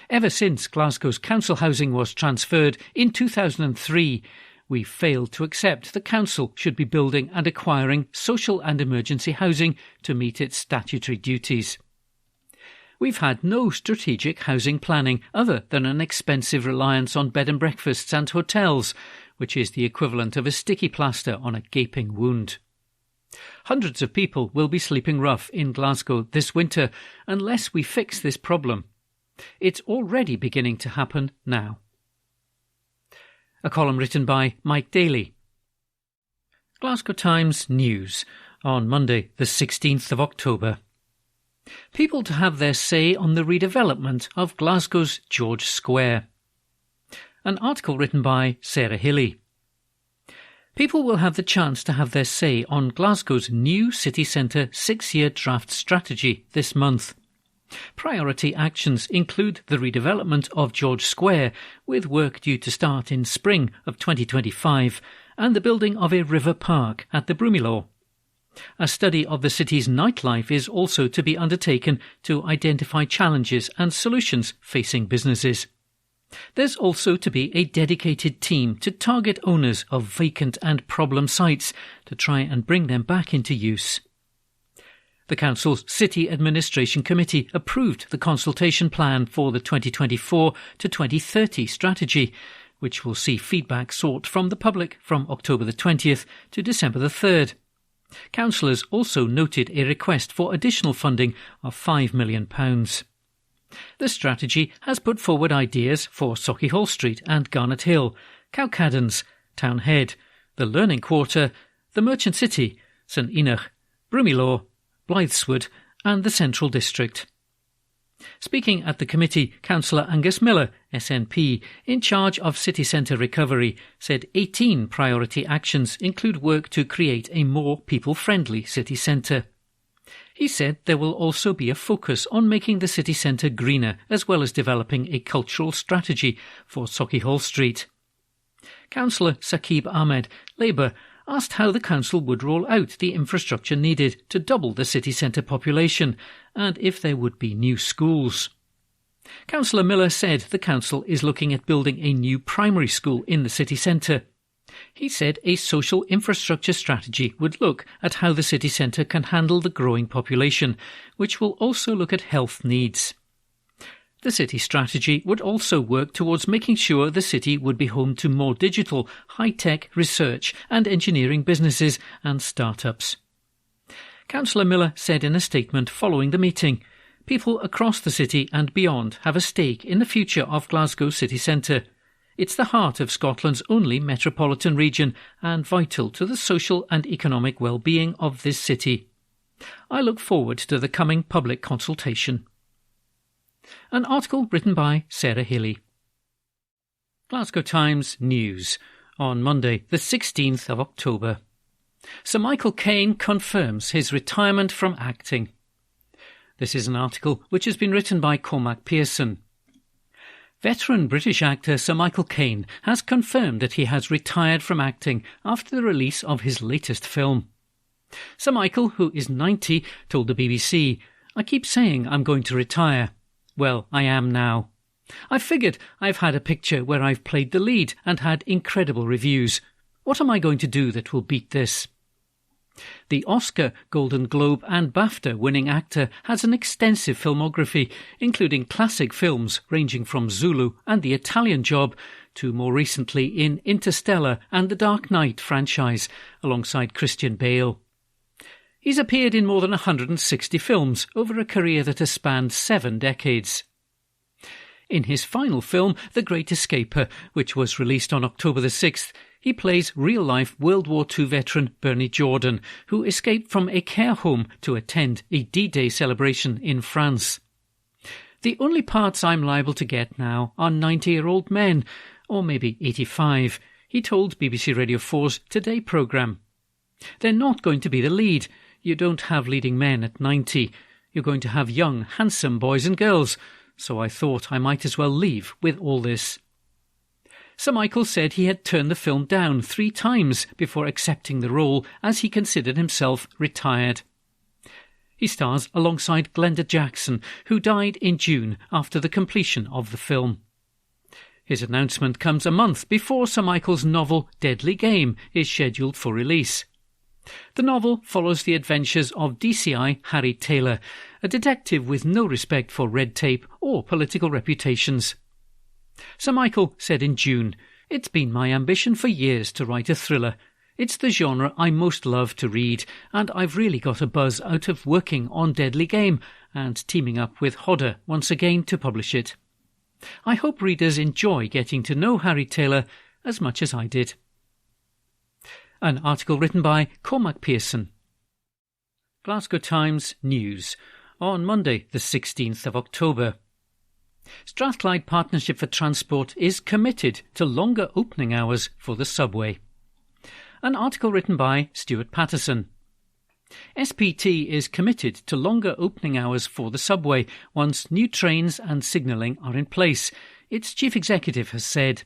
D: Ever since Glasgow's council housing was transferred in 2003, we failed to accept the council should be building and acquiring social and emergency housing to meet its statutory duties. We've had no strategic housing planning other than an expensive reliance on bed and breakfasts and hotels, which is the equivalent of a sticky plaster on a gaping wound. Hundreds of people will be sleeping rough in Glasgow this winter unless we fix this problem. It's already beginning to happen now. A column written by Mike Daly. Glasgow Times News on Monday the 16th of October. People to have their say on the redevelopment of Glasgow's George Square. An article written by Sarah Hilly. People will have the chance to have their say on Glasgow's new city centre 6-year draft strategy this month. Priority actions include the redevelopment of George Square, with work due to start in spring of 2025, and the building of a river park at the Broomielaw. A study of the city's nightlife is also to be undertaken to identify challenges and solutions facing businesses. There's also to be a dedicated team to target owners of vacant and problem sites to try and bring them back into use. The Council's City Administration Committee approved the consultation plan for the 2024 to 2030 strategy, which will see feedback sought from the public from October the 20th to December the 3rd. Councillors also noted a request for additional funding of £5 million. The strategy has put forward ideas for Sauchiehall Street and Garnet Hill, Cowcaddens, Town Head, the Learning Quarter, the Merchant City, St Enoch, Broomielaw, Blytheswood and the Central District. Speaking at the committee, Councillor Angus Miller, SNP, in charge of city centre recovery, said 18 priority actions include work to create a more people-friendly city centre. He said there will also be a focus on making the city centre greener, as well as developing a cultural strategy for Sauchiehall Street. Councillor Saqib Ahmed, Labour, asked how the council would roll out the infrastructure needed to double the city centre population and if there would be new schools. Councillor Miller said the council is looking at building a new primary school in the city centre. He said a social infrastructure strategy would look at how the city centre can handle the growing population, which will also look at health needs. The city strategy would also work towards making sure the city would be home to more digital, high-tech research and engineering businesses and start-ups. Councillor Miller said in a statement following the meeting, people across the city and beyond have a stake in the future of Glasgow city centre. It's the heart of Scotland's only metropolitan region and vital to the social and economic well-being of this city. I look forward to the coming public consultation. An article written by Sarah Healy. Glasgow Times News on Monday, the 16th of October. Sir Michael Caine confirms his retirement from acting. This is an article which has been written by Cormac Pearson. Veteran British actor Sir Michael Caine has confirmed that he has retired from acting after the release of his latest film. Sir Michael, who is 90, told the BBC, "I keep saying I'm going to retire. Well, I am now. I figured I've had a picture where I've played the lead and had incredible reviews. What am I going to do that will beat this?" The Oscar, Golden Globe and BAFTA winning actor has an extensive filmography, including classic films ranging from Zulu and The Italian Job to more recently in Interstellar and the Dark Knight franchise, alongside Christian Bale. He's appeared in more than 160 films over a career that has spanned 7 decades. In his final film, The Great Escaper, which was released on October the 6th, he plays real-life World War II veteran Bernie Jordan, who escaped from a care home to attend a D-Day celebration in France. "The only parts I'm liable to get now are 90-year-old men, or maybe 85, he told BBC Radio 4's Today programme. "They're not going to be the lead. You don't have leading men at 90. You're going to have young, handsome boys and girls. So I thought I might as well leave with all this." Sir Michael said he had turned the film down 3 times before accepting the role, as he considered himself retired. He stars alongside Glenda Jackson, who died in June after the completion of the film. His announcement comes a month before Sir Michael's novel Deadly Game is scheduled for release. The novel follows the adventures of DCI Harry Taylor, a detective with no respect for red tape or political reputations. Sir Michael said in June, "It's been my ambition for years to write a thriller. It's the genre I most love to read, and I've really got a buzz out of working on Deadly Game and teaming up with Hodder once again to publish it. I hope readers enjoy getting to know Harry Taylor as much as I did." An article written by Cormac Pearson. Glasgow Times News on Monday, the 16th of October. Strathclyde Partnership for Transport is committed to longer opening hours for the subway. An article written by Stuart Patterson. SPT is committed to longer opening hours for the subway once new trains and signalling are in place, its chief executive has said.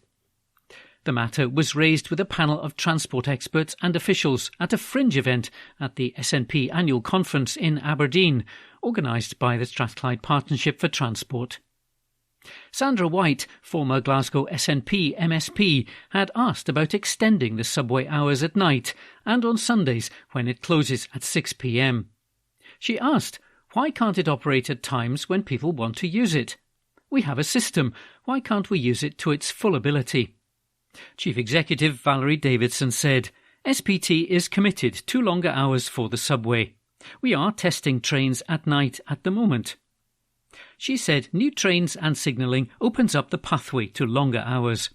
D: The matter was raised with a panel of transport experts and officials at a fringe event at the SNP annual conference in Aberdeen, organised by the Strathclyde Partnership for Transport. Sandra White, former Glasgow SNP MSP, had asked about extending the subway hours at night and on Sundays when it closes at 6 p.m. She asked, why can't it operate at times when people want to use it? We have a system, why can't we use it to its full ability? Chief Executive Valerie Davidson said, SPT is committed to longer hours for the subway. We are testing trains at night at the moment. She said new trains and signalling opens up the pathway to longer hours.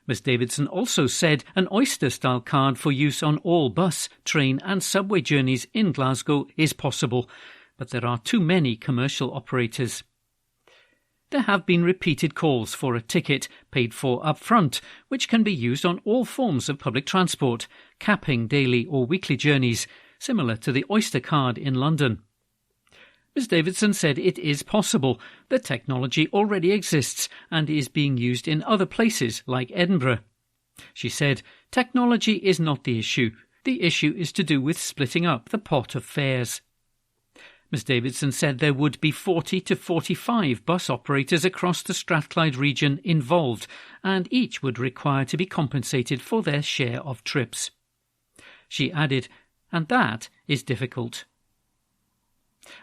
D: Ms Davidson also said an Oyster-style card for use on all bus, train and subway journeys in Glasgow is possible, but there are too many commercial operators. There have been repeated calls for a ticket paid for up front, which can be used on all forms of public transport, capping daily or weekly journeys, similar to the Oyster card in London. Ms Davidson said it is possible. The technology already exists and is being used in other places like Edinburgh. She said, technology is not the issue. The issue is to do with splitting up the pot of fares. Ms Davidson said there would be 40 to 45 bus operators across the Strathclyde region involved, and each would require to be compensated for their share of trips. She added, and that is difficult.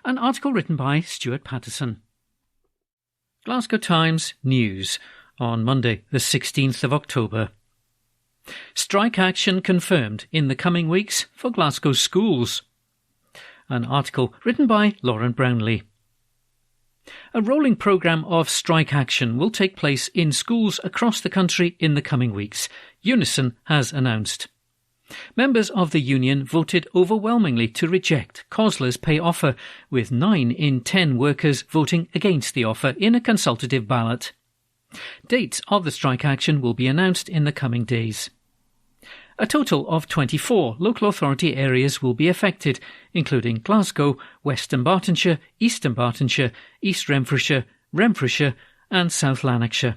D: An article written by Stuart Patterson. Glasgow Times News on Monday the 16th of October. Strike action confirmed in the coming weeks for Glasgow schools. An article written by Lauren Brownlee. A rolling programme of strike action will take place in schools across the country in the coming weeks, Unison has announced. Members of the union voted overwhelmingly to reject COSLA's pay offer, with 9 in 10 workers voting against the offer in a consultative ballot. Dates of the strike action will be announced in the coming days. A total of 24 local authority areas will be affected, including Glasgow, West Dunbartonshire, East Dunbartonshire, East Renfrewshire, Renfrewshire and South Lanarkshire.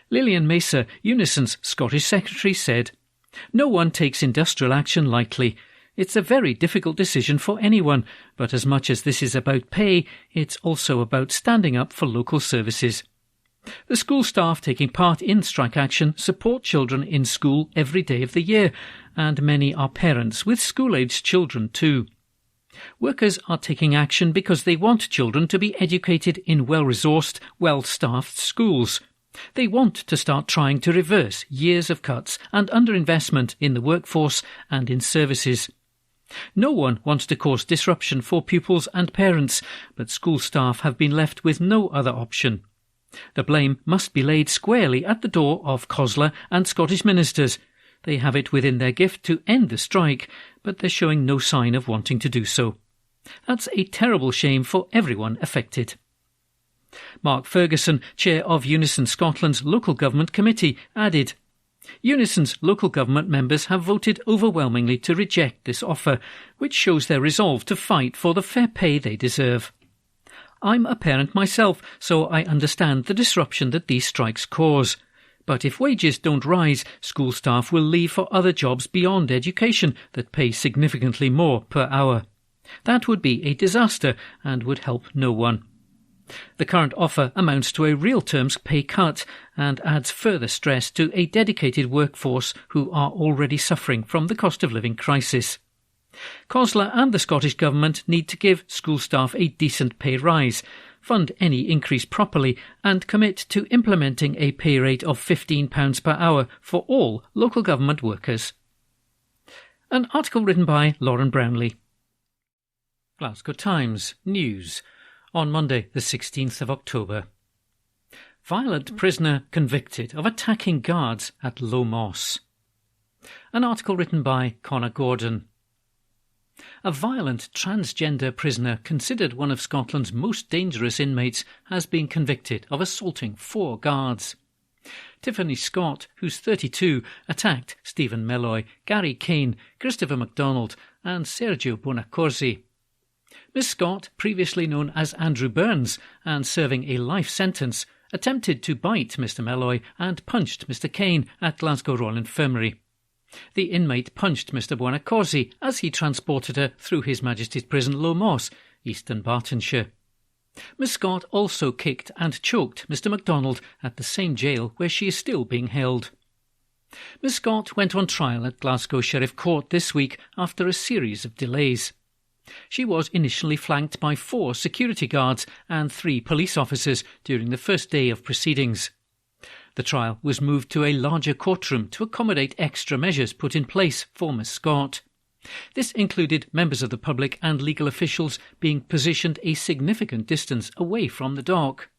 D: Lillian Mesa, Unison's Scottish Secretary, said, no one takes industrial action lightly. It's a very difficult decision for anyone, but as much as this is about pay, it's also about standing up for local services. The school staff taking part in strike action support children in school every day of the year, and many are parents with school-aged children too. Workers are taking action because they want children to be educated in well-resourced, well-staffed schools. They want to start trying to reverse years of cuts and underinvestment in the workforce and in services. No one wants to cause disruption for pupils and parents, but school staff have been left with no other option. The blame must be laid squarely at the door of COSLA and Scottish ministers. They have it within their gift to end the strike, but they're showing no sign of wanting to do so. That's a terrible shame for everyone affected. Mark Ferguson, chair of Unison Scotland's Local Government Committee, added, Unison's local government members have voted overwhelmingly to reject this offer, which shows their resolve to fight for the fair pay they deserve. I'm a parent myself, so I understand the disruption that these strikes cause. But if wages don't rise, school staff will leave for other jobs beyond education that pay significantly more per hour. That would be a disaster and would help no one. The current offer amounts to a real terms pay cut and adds further stress to a dedicated workforce who are already suffering from the cost of living crisis. COSLA and the Scottish Government need to give school staff a decent pay rise, fund any increase properly and commit to implementing a pay rate of £15 per hour for all local government workers. An article written by Lauren Brownlee. Glasgow Times News on Monday the 16th of October. Violent prisoner convicted of attacking guards at Low Moss. An article written by Connor Gordon. A violent transgender prisoner considered one of Scotland's most dangerous inmates has been convicted of assaulting 4 guards. Tiffany Scott, who's 32, attacked Stephen Melloy, Gary Kane, Christopher MacDonald and Sergio Bonacorsi. Miss Scott, previously known as Andrew Burns and serving a life sentence, attempted to bite Mr Melloy and punched Mr Kane at Glasgow Royal Infirmary. The inmate punched Mr Bonacorsi as he transported her through His Majesty's Prison Low Moss, East Dunbartonshire. Miss Scott also kicked and choked Mr MacDonald at the same jail where she is still being held. Miss Scott went on trial at Glasgow Sheriff Court this week after a series of delays. She was initially flanked by 4 security guards and 3 police officers during the first day of proceedings. The trial was moved to a larger courtroom to accommodate extra measures put in place for Miss Scott. This included members of the public and legal officials being positioned a significant distance away from the dock.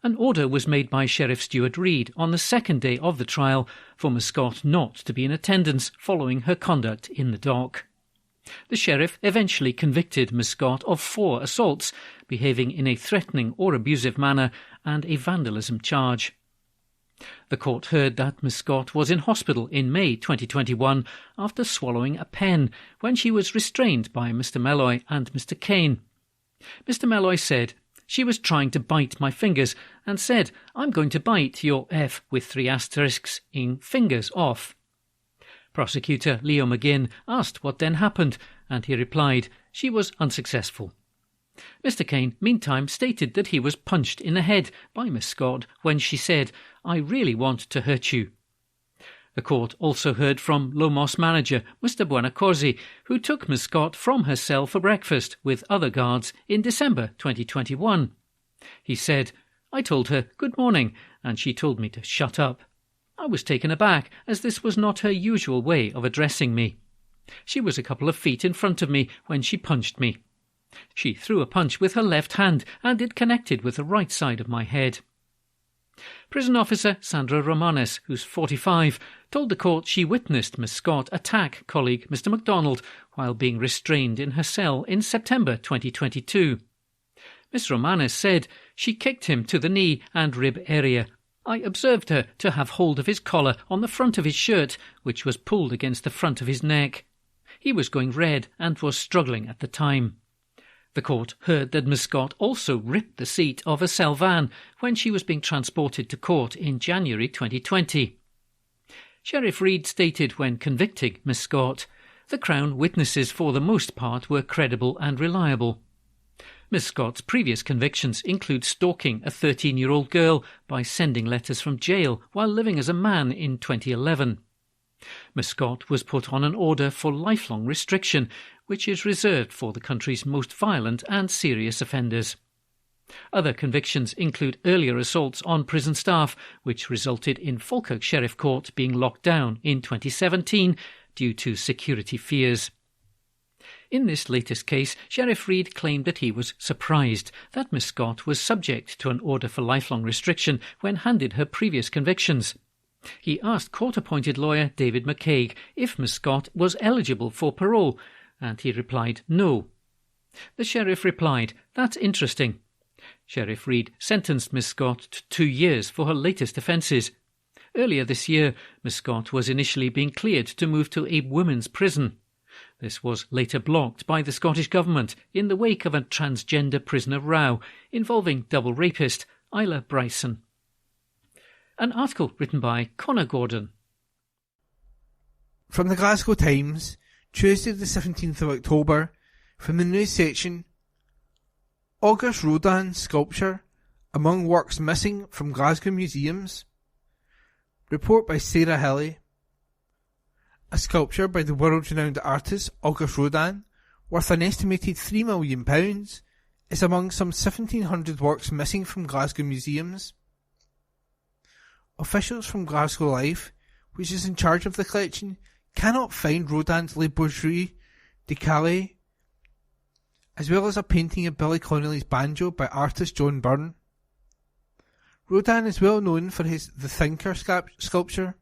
D: An order was made by Sheriff Stuart Reid on the second day of the trial for Miss Scott not to be in attendance following her conduct in the dock. The sheriff eventually convicted Miss Scott of 4 assaults, behaving in a threatening or abusive manner, and a vandalism charge. The court heard that Miss Scott was in hospital in May 2021 after swallowing a pen when she was restrained by Mr Melloy and Mr Kane. Mr Melloy said, "She was trying to bite my fingers and said, 'I'm going to bite your F with 3 asterisks in fingers off.' Prosecutor Leo McGinn asked what then happened, and he replied, 'She was unsuccessful.' Mr Kane, meantime, stated that he was punched in the head by Miss Scott when she said, 'I really want to hurt you.' The court also heard from Lomos manager Mr Buonacorsi, who took Miss Scott from her cell for breakfast with other guards in December 2021. He said, 'I told her good morning, and she told me to shut up. I was taken aback, as this was not her usual way of addressing me. She was a couple of feet in front of me when she punched me. She threw a punch with her left hand, and it connected with the right side of my head.' Prison officer Sandra Romanes, who's 45, told the court she witnessed Miss Scott attack colleague Mr MacDonald while being restrained in her cell in September 2022. Miss Romanes said she kicked him to the knee and rib area. I observed her to have hold of his collar on the front of his shirt, which was pulled against the front of his neck. He was going red and was struggling at the time. The court heard that Miss Scott also ripped the seat of a cell van when she was being transported to court in January 2020. Sheriff Reid stated when convicting Miss Scott, "The Crown witnesses for the most part were credible and reliable." Miss Scott's previous convictions include stalking a 13-year-old girl by sending letters from jail while living as a man in 2011. Miss Scott was put on an order for lifelong restriction, which is reserved for the country's most violent and serious offenders. Other convictions include earlier assaults on prison staff, which resulted in Falkirk Sheriff Court being locked down in 2017 due to security fears. In this latest case, Sheriff Reid claimed that he was surprised that Miss Scott was subject to an order for lifelong restriction when handed her previous convictions. He asked court-appointed lawyer David McCaig if Miss Scott was eligible for parole, and he replied no. The sheriff replied, "That's interesting." Sheriff Reid sentenced Miss Scott to 2 years for her latest offences. Earlier this year, Miss Scott was initially being cleared to move to a women's prison. This was later blocked by the Scottish Government in the wake of a transgender prisoner row involving double rapist Isla Bryson. An article written by Connor Gordon.
C: From the Glasgow Times, Tuesday the 17th of October, from the news section, August Rodin sculpture among works missing from Glasgow museums. Report by Sarah Hilly. A sculpture by the world-renowned artist August Rodin, worth an estimated £3 million, is among some 1,700 works missing from Glasgow museums. Officials from Glasgow Life, which is in charge of the collection, cannot find Rodin's Les Bourgeois de Calais, as well as a painting of Billy Connolly's banjo by artist John Byrne. Rodin is well known for his The Thinker sculpture.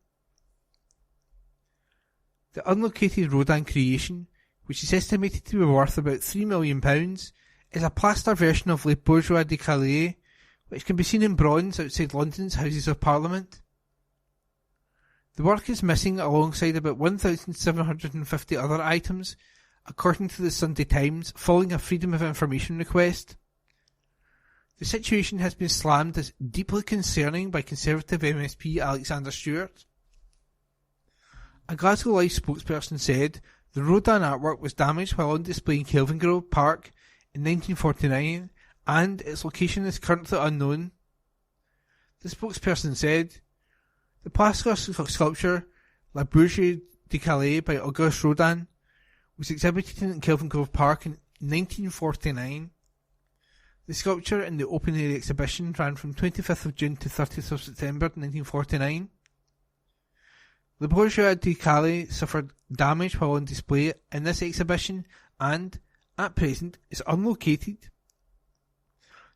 C: The unlocated Rodin creation, which is estimated to be worth about £3 million, is a plaster version of Les Bourgeois de Calais, which can be seen in bronze outside London's Houses of Parliament. The work is missing alongside about 1,750 other items, according to the Sunday Times, following a Freedom of Information request. The situation has been slammed as deeply concerning by Conservative MSP Alexander Stewart. A Glasgow Life spokesperson said the Rodin artwork was damaged while on display in Kelvingrove Park in 1949 and its location is currently unknown. The spokesperson said, the plaster sculpture La Bourgeoisie de Calais by Auguste Rodin was exhibited in Kelvin Grove Park in 1949. The sculpture in the open-air exhibition ran from 25th of June to 30th of September 1949. La Bourgeoisie de Calais suffered damage while on display in this exhibition and, at present, is unlocated.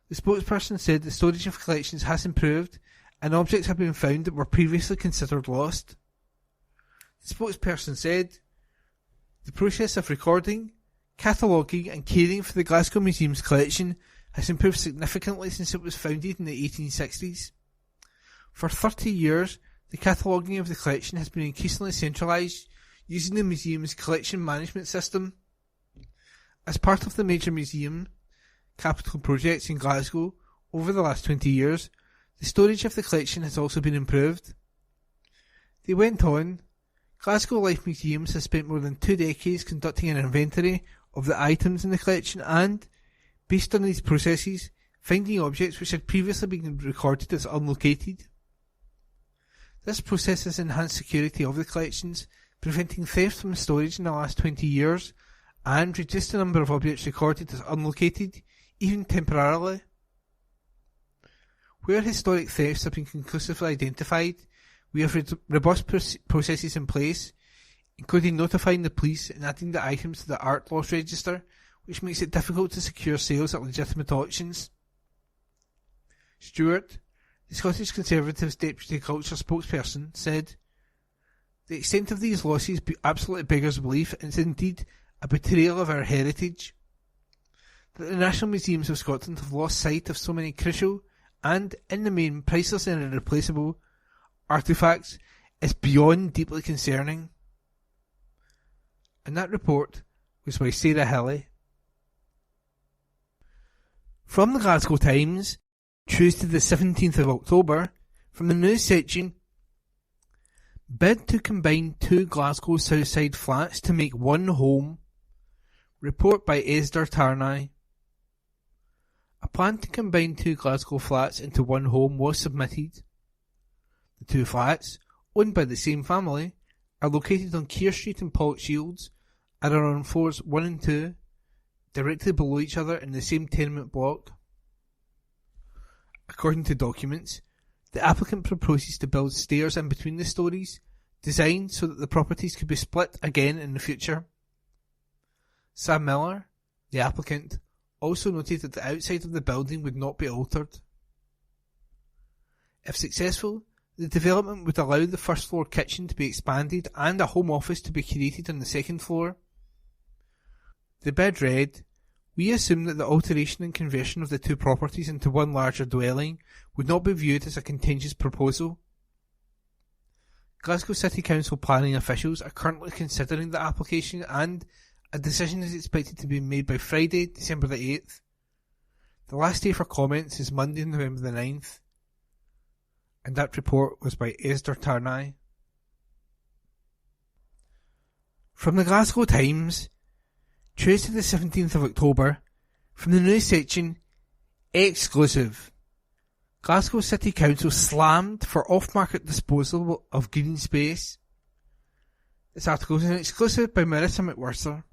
C: The spokesperson said the storage of collections has improved and objects have been found that were previously considered lost. The spokesperson said, the process of recording, cataloguing and caring for the Glasgow Museum's collection has improved significantly since it was founded in the 1860s. For 30 years, the cataloguing of the collection has been increasingly centralised using the museum's collection management system. As part of the major museum capital projects in Glasgow over the last 20 years, the storage of the collection has also been improved. They went on, Glasgow Life Museums has spent more than 2 decades conducting an inventory of the items in the collection and, based on these processes, finding objects which had previously been recorded as unlocated. This process has enhanced security of the collections, preventing theft from storage in the last 20 years, and reduced the number of objects recorded as unlocated, even temporarily. Where historic thefts have been conclusively identified, we have robust processes in place, including notifying the police and adding the items to the art loss register, which makes it difficult to secure sales at legitimate auctions. Stewart, the Scottish Conservatives' Deputy Culture spokesperson, said, the extent of these losses absolutely beggars belief and is indeed a betrayal of our heritage. That the National Museums of Scotland have lost sight of so many crucial and, in the main, priceless and irreplaceable artefacts is beyond deeply concerning. And that report was by Sarah Hilley. From the Glasgow Times, Tuesday the 17th of October, from the news section, bid to combine 2 Glasgow Southside flats to make one home. Report by Esder Tarnay. A plan to combine 2 Glasgow flats into one home was submitted. The 2 flats, owned by the same family, are located on Keir Street and Pollokshields and are on floors 1 and 2, directly below each other in the same tenement block. According to documents, the applicant proposes to build stairs in between the stories, designed so that the properties could be split again in the future. Sam Miller, the applicant, also noted that the outside of the building would not be altered. If successful, the development would allow the first floor kitchen to be expanded and a home office to be created on the second floor. The bid read, we assume that the alteration and conversion of the 2 properties into one larger dwelling would not be viewed as a contentious proposal. Glasgow City Council planning officials are currently considering the application and a decision is expected to be made by Friday, December the 8th. The last day for comments is Monday, November the 9th. And that report was by Esder Tarnay. From the Glasgow Times, Tuesday the 17th of October, from the news section, exclusive. Glasgow City Council slammed for off-market disposal of green space. This article is an exclusive by Marissa McWhirter.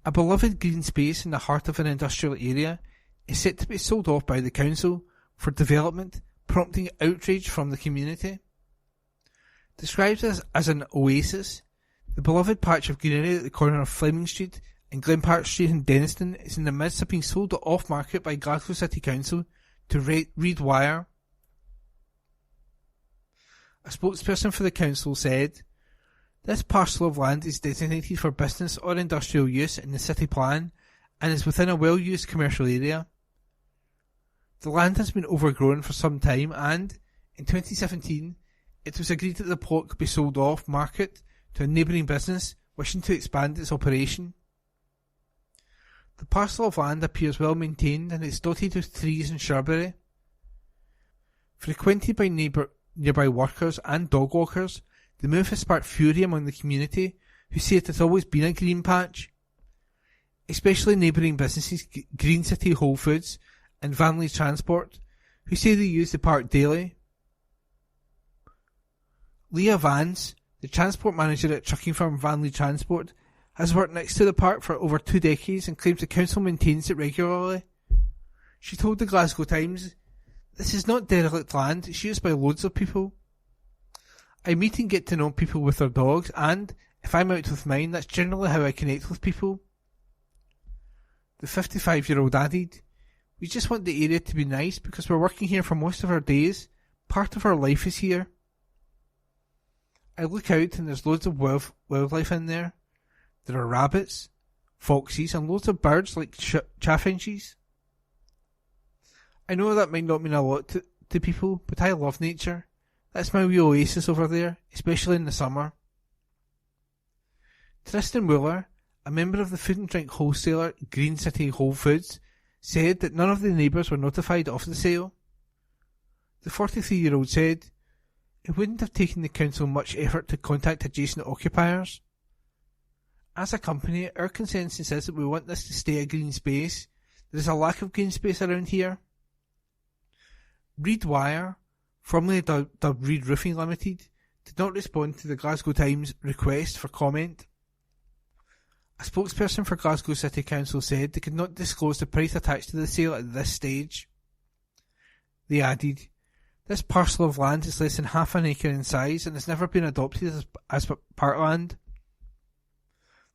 C: A beloved green space in the heart of an industrial area is set to be sold off by the council for development, prompting outrage from the community. Described as an oasis, the beloved patch of greenery at the corner of Fleming Street and Glen Park Street in Denniston is in the midst of being sold off-market by Glasgow City Council to Read Wire. A spokesperson for the council said, this parcel of land is designated for business or industrial use in the city plan and is within a well-used commercial area. The land has been overgrown for some time and, in 2017, it was agreed that the plot could be sold off market to a neighbouring business wishing to expand its operation. The parcel of land appears well maintained and is dotted with trees and shrubbery. Frequented by nearby workers and dog walkers, the move has sparked fury among the community, who say it has always been a green patch. especially neighbouring businesses Green City Whole Foods and Vanley Transport, who say they use the park daily. Leah Vance, the transport manager at trucking firm Vanley Transport, has worked next to the park for over 2 decades and claims the council maintains it regularly. She told the Glasgow Times, "This is not derelict land, it's used by loads of people. I meet and get to know people with their dogs, and, if I'm out with mine, that's generally how I connect with people." The 55-year-old added, "We just want the area to be nice because we're working here for most of our days. Part of our life is here. I look out and there's loads of wildlife in there. There are rabbits, foxes and loads of birds like chaffinches. I know that might not mean a lot to people, but I love nature. That's my wee oasis over there, especially in the summer." Tristan Wooler, a member of the food and drink wholesaler Green City Whole Foods, said that none of the neighbours were notified of the sale. The 43-year-old said, "It wouldn't have taken the council much effort to contact adjacent occupiers. As a company, our consensus is that we want this to stay a green space. There is a lack of green space around here." Reed Wire, formerly dubbed Reed Roofing Limited, did not respond to the Glasgow Times request for comment. A spokesperson for Glasgow City Council said they could not disclose the price attached to the sale at this stage. They added, "This parcel of land is less than half an acre in size and has never been adopted as parkland.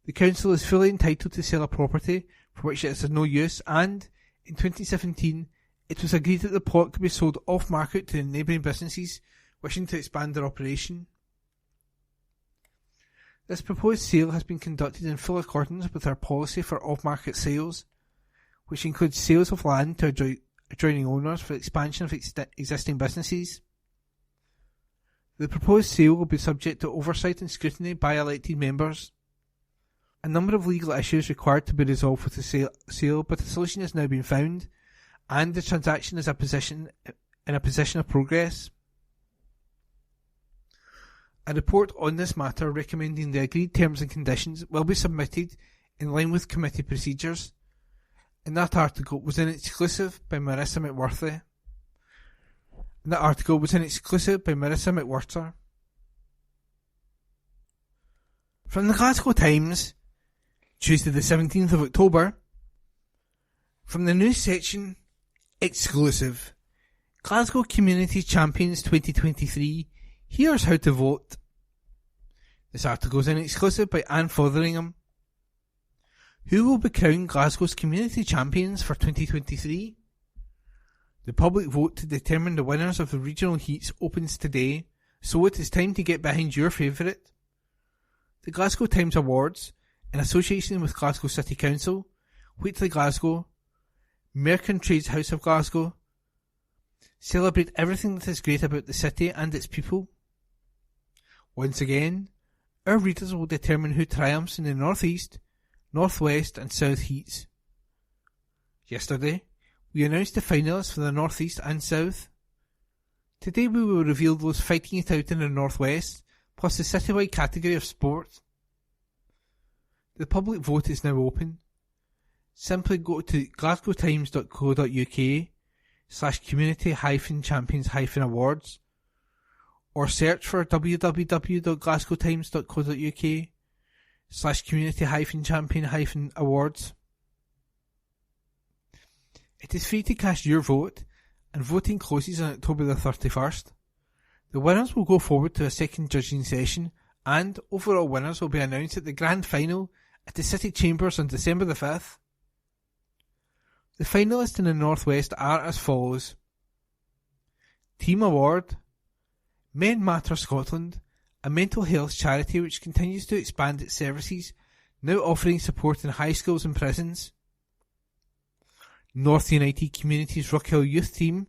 C: The council is fully entitled to sell a property for which it has no use, and, in 2017, it was agreed that the plot could be sold off-market to neighbouring businesses wishing to expand their operation. This proposed sale has been conducted in full accordance with our policy for off-market sales, which includes sales of land to adjoining owners for expansion of existing businesses. The proposed sale will be subject to oversight and scrutiny by elected members. A number of legal issues required to be resolved with the sale, but a solution has now been found, and the transaction is in a position of progress. A report on this matter recommending the agreed terms and conditions will be submitted in line with committee procedures, and that article was in exclusive by Marissa McWhirter. From the Glasgow Times, Tuesday the 17th of October, from the news section, exclusive. Glasgow Community Champions 2023, here's how to vote. This article is in exclusive by Anne Fotheringham. Who will be crowned Glasgow's Community Champions for 2023? The public vote to determine the winners of the regional heats opens today, so it is time to get behind your favourite. The Glasgow Times Awards, in association with Glasgow City Council, Wheatley Glasgow, Merkin Trades House of Glasgow, celebrate everything that is great about the city and its people. Once again, our readers will determine who triumphs in the North East, North West and South heats. Yesterday, we announced the finalists for the North East and South. Today we will reveal those fighting it out in the North West, plus the citywide category of sport. The public vote is now open. Simply go to glasgowtimes.co.uk/community-champions-awards or search for www.glasgowtimes.co.uk/community-champion-awards. It is free to cast your vote, and voting closes on October the 31st. The winners will go forward to a second judging session, and overall winners will be announced at the grand final at the City Chambers on December the 5th. The finalists in the North West are as follows. Team Award, Men Matter Scotland, a mental health charity which continues to expand its services, now offering support in high schools and prisons. North United Communities Rockhill Youth Team,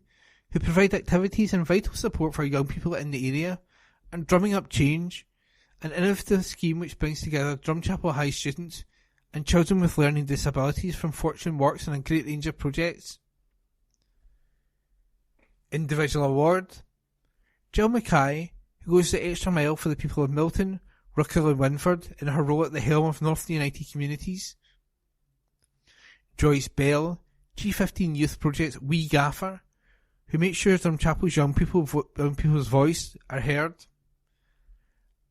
C: who provide activities and vital support for young people in the area, and Drumming Up Change, an innovative scheme which brings together Drumchapel High students and children with learning disabilities from Fortune Works and a great range of projects. Individual Award, Jill Mackay, who goes the extra mile for the people of Milton, Rockhill and Winford in her role at the helm of North United Communities. Joyce Bell, G15 Youth Project Wee Gaffer, who makes sure Drumchapel's young people's voice are heard,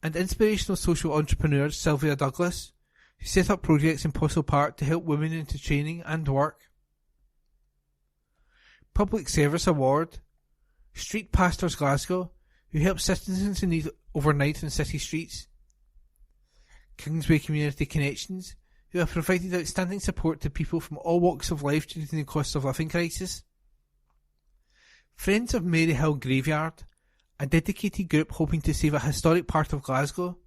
C: and inspirational social entrepreneur Sylvia Douglas, who set up projects in Postle Park to help women into training and work. Public Service Award, Street Pastors Glasgow, who help citizens in need overnight on city streets. Kingsway Community Connections, who have provided outstanding support to people from all walks of life during the cost of living crisis. Friends of Maryhill Graveyard, a dedicated group hoping to save a historic part of Glasgow.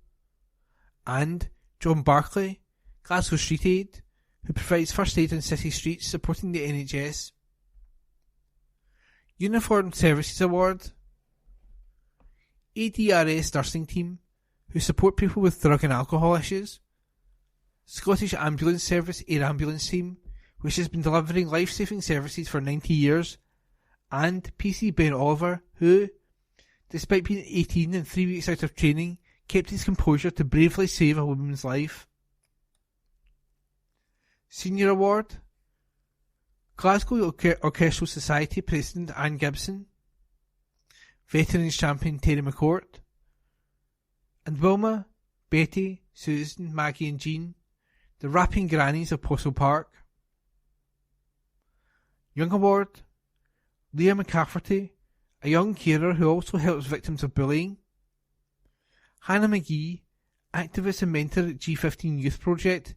C: And John Barclay, Glasgow Street Aid, who provides first aid on city streets supporting the NHS. Uniformed Services Award, ADRS Nursing Team, who support people with drug and alcohol issues. Scottish Ambulance Service Air Ambulance Team, which has been delivering life-saving services for 90 years, and PC Ben Oliver, who, despite being 18 and 3 weeks out of training, kept his composure to bravely save a woman's life. Senior Award, Glasgow Orchestral Society President Anne Gibson, Veterans Champion Terry McCourt, and Wilma, Betty, Susan, Maggie and Jean, the rapping grannies of Postle Park. Young Award, Leah McCafferty, a young carer who also helps victims of bullying. Hannah McGee, activist and mentor at G15 Youth Project.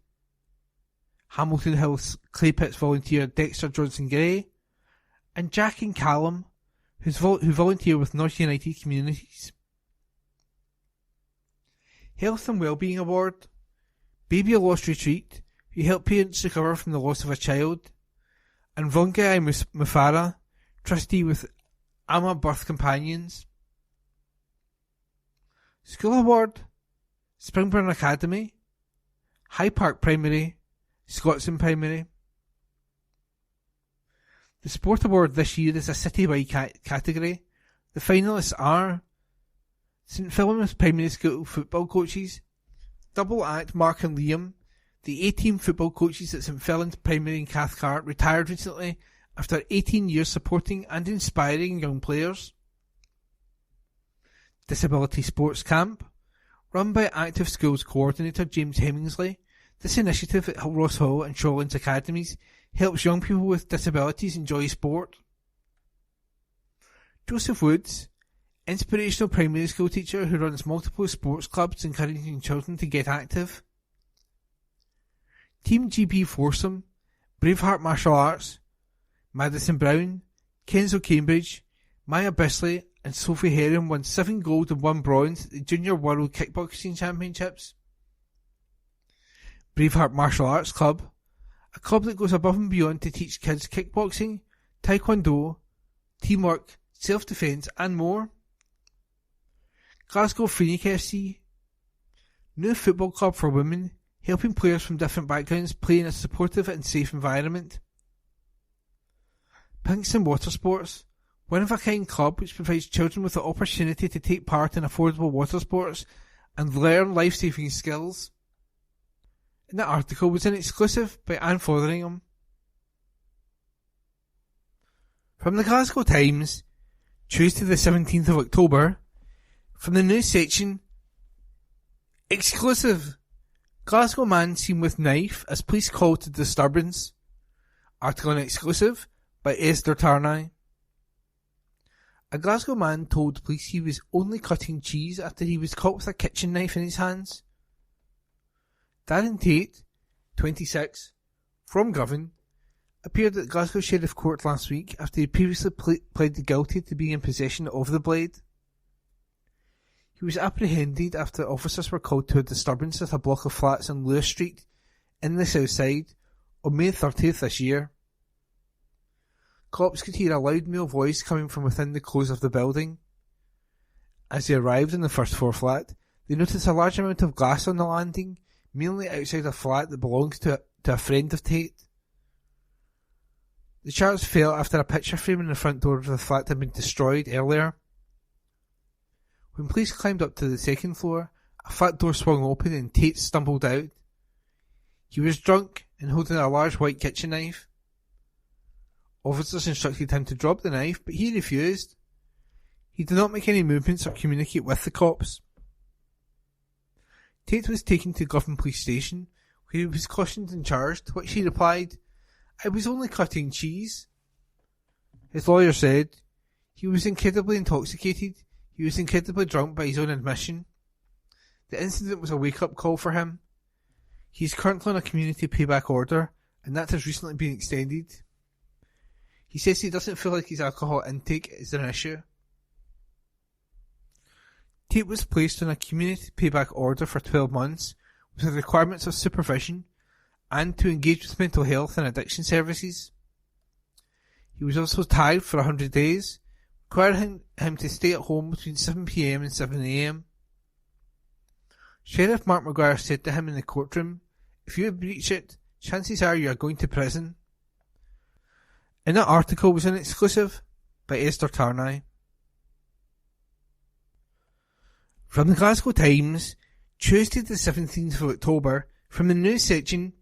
C: Hamilton Hills Clay Pits volunteer Dexter Johnson-Gray. And Jack and Callum, who volunteer with North United Communities. Health and Wellbeing Award, Baby Lost Retreat, who help parents recover from the loss of a child. And Vongai Mufara, trustee with Amma Birth Companions. School Award, Springburn Academy, High Park Primary, Scotsman Primary. The Sport Award this year is a citywide category. The finalists are St Philomon's Primary School football coaches, Double Act Mark and Liam, the A-team football coaches at St Philon's Primary in Cathcart, retired recently after 18 years supporting and inspiring young players. Disability Sports Camp, run by Active Schools Coordinator James Hemmingsley. This initiative at Ross Hall and Shawlands Academies helps young people with disabilities enjoy sport. Joseph Woods, inspirational primary school teacher who runs multiple sports clubs encouraging children to get active. Team GB Foursome, Braveheart Martial Arts, Madison Brown, Kenzo Cambridge, Maya Bisley and Sophie Herron won 7 gold and 1 bronze at the Junior World Kickboxing Championships. Braveheart Martial Arts Club, a club that goes above and beyond to teach kids kickboxing, taekwondo, teamwork, self-defence and more. Glasgow Phoenix FC, new football club for women, helping players from different backgrounds play in a supportive and safe environment. Pinks and Water Sports, one-of-a-kind club which provides children with the opportunity to take part in affordable water sports and learn life-saving skills. And that article was an exclusive by Anne Fotheringham. From the Glasgow Times, Tuesday the 17th of October, from the news section, exclusive, Glasgow man seen with knife as police call to disturbance. Article on exclusive by Esther Tarnay. A Glasgow man told police he was only cutting cheese after he was caught with a kitchen knife in his hands. Darren Tate, 26, from Govan, appeared at Glasgow Sheriff Court last week after he previously pleaded guilty to being in possession of the blade. He was apprehended after officers were called to a disturbance at a block of flats on Lewis Street in the south side on May 30th this year. Cops could hear a loud male voice coming from within the close of the building. As they arrived in the first floor flat, they noticed a large amount of glass on the landing, mainly outside a flat that belongs to a friend of Tate. The shards fell after a picture frame in the front door of the flat had been destroyed earlier. When police climbed up to the second floor, a flat door swung open and Tate stumbled out. He was drunk and holding a large white kitchen knife. Officers instructed him to drop the knife, but he refused. He did not make any movements or communicate with the cops. Tate was taken to Govan Police Station, where he was cautioned and charged, to which he replied, "I was only cutting cheese." His lawyer said, "He was incredibly intoxicated. He was incredibly drunk by his own admission. The incident was a wake-up call for him. He is currently on a community payback order, and that has recently been extended." He says he doesn't feel like his alcohol intake is an issue. Tate was placed on a community payback order for 12 months with the requirements of supervision and to engage with mental health and addiction services. He was also tagged for 100 days, requiring him to stay at home between 7 p.m. and 7 a.m. Sheriff Mark Maguire said to him in the courtroom, "If you breach it, chances are you are going to prison." And that article was an exclusive by Esther Tarnay. From the Glasgow Times, Tuesday the 17th of October, from the news section,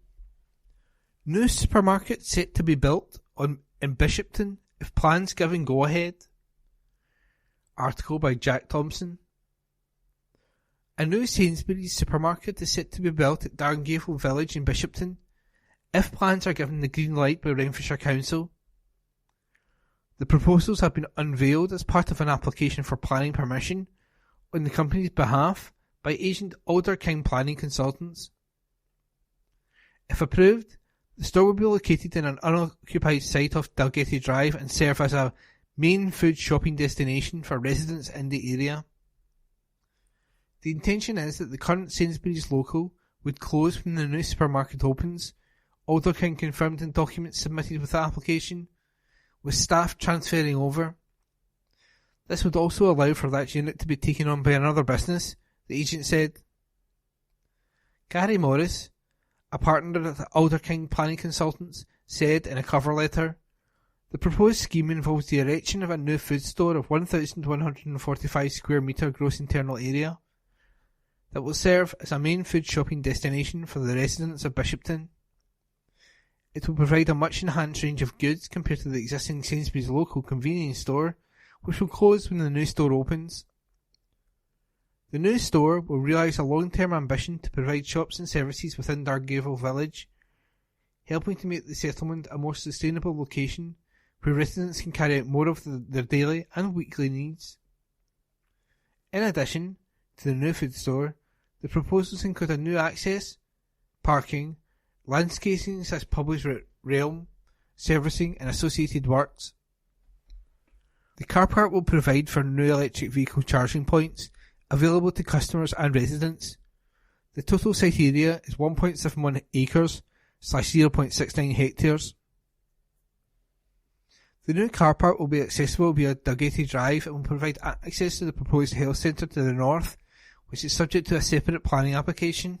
C: new supermarket set to be built in Bishopton if plans given go-ahead. Article by Jack Thompson. A new Sainsbury's supermarket is set to be built at Darngaville Village in Bishopton if plans are given the green light by Renfrewshire Council. The proposals have been unveiled as part of an application for planning permission on the company's behalf by agent Alder King Planning Consultants. If approved, the store will be located in an unoccupied site off Dalgety Drive and serve as a main food shopping destination for residents in the area. The intention is that the current Sainsbury's local would close when the new supermarket opens, Alder King confirmed in documents submitted with the application, with staff transferring over. This would also allow for that unit to be taken on by another business, the agent said. Gary Morris, a partner at Alder King Planning Consultants, said in a cover letter, "The proposed scheme involves the erection of a new food store of 1,145 square metre gross internal area that will serve as a main food shopping destination for the residents of Bishopton. It will provide a much enhanced range of goods compared to the existing Sainsbury's local convenience store, which will close when the new store opens. The new store will realise a long-term ambition to provide shops and services within Darngaville Village, helping to make the settlement a more sustainable location where residents can carry out more of their daily and weekly needs. In addition to the new food store, the proposals include a new access, parking, landscaping / public realm, servicing and associated works. The car park will provide for new electric vehicle charging points available to customers and residents. The total site area is 1.71 acres / 0.69 hectares. The new car park will be accessible via Dalgety Drive and will provide access to the proposed health centre to the north, which is subject to a separate planning application.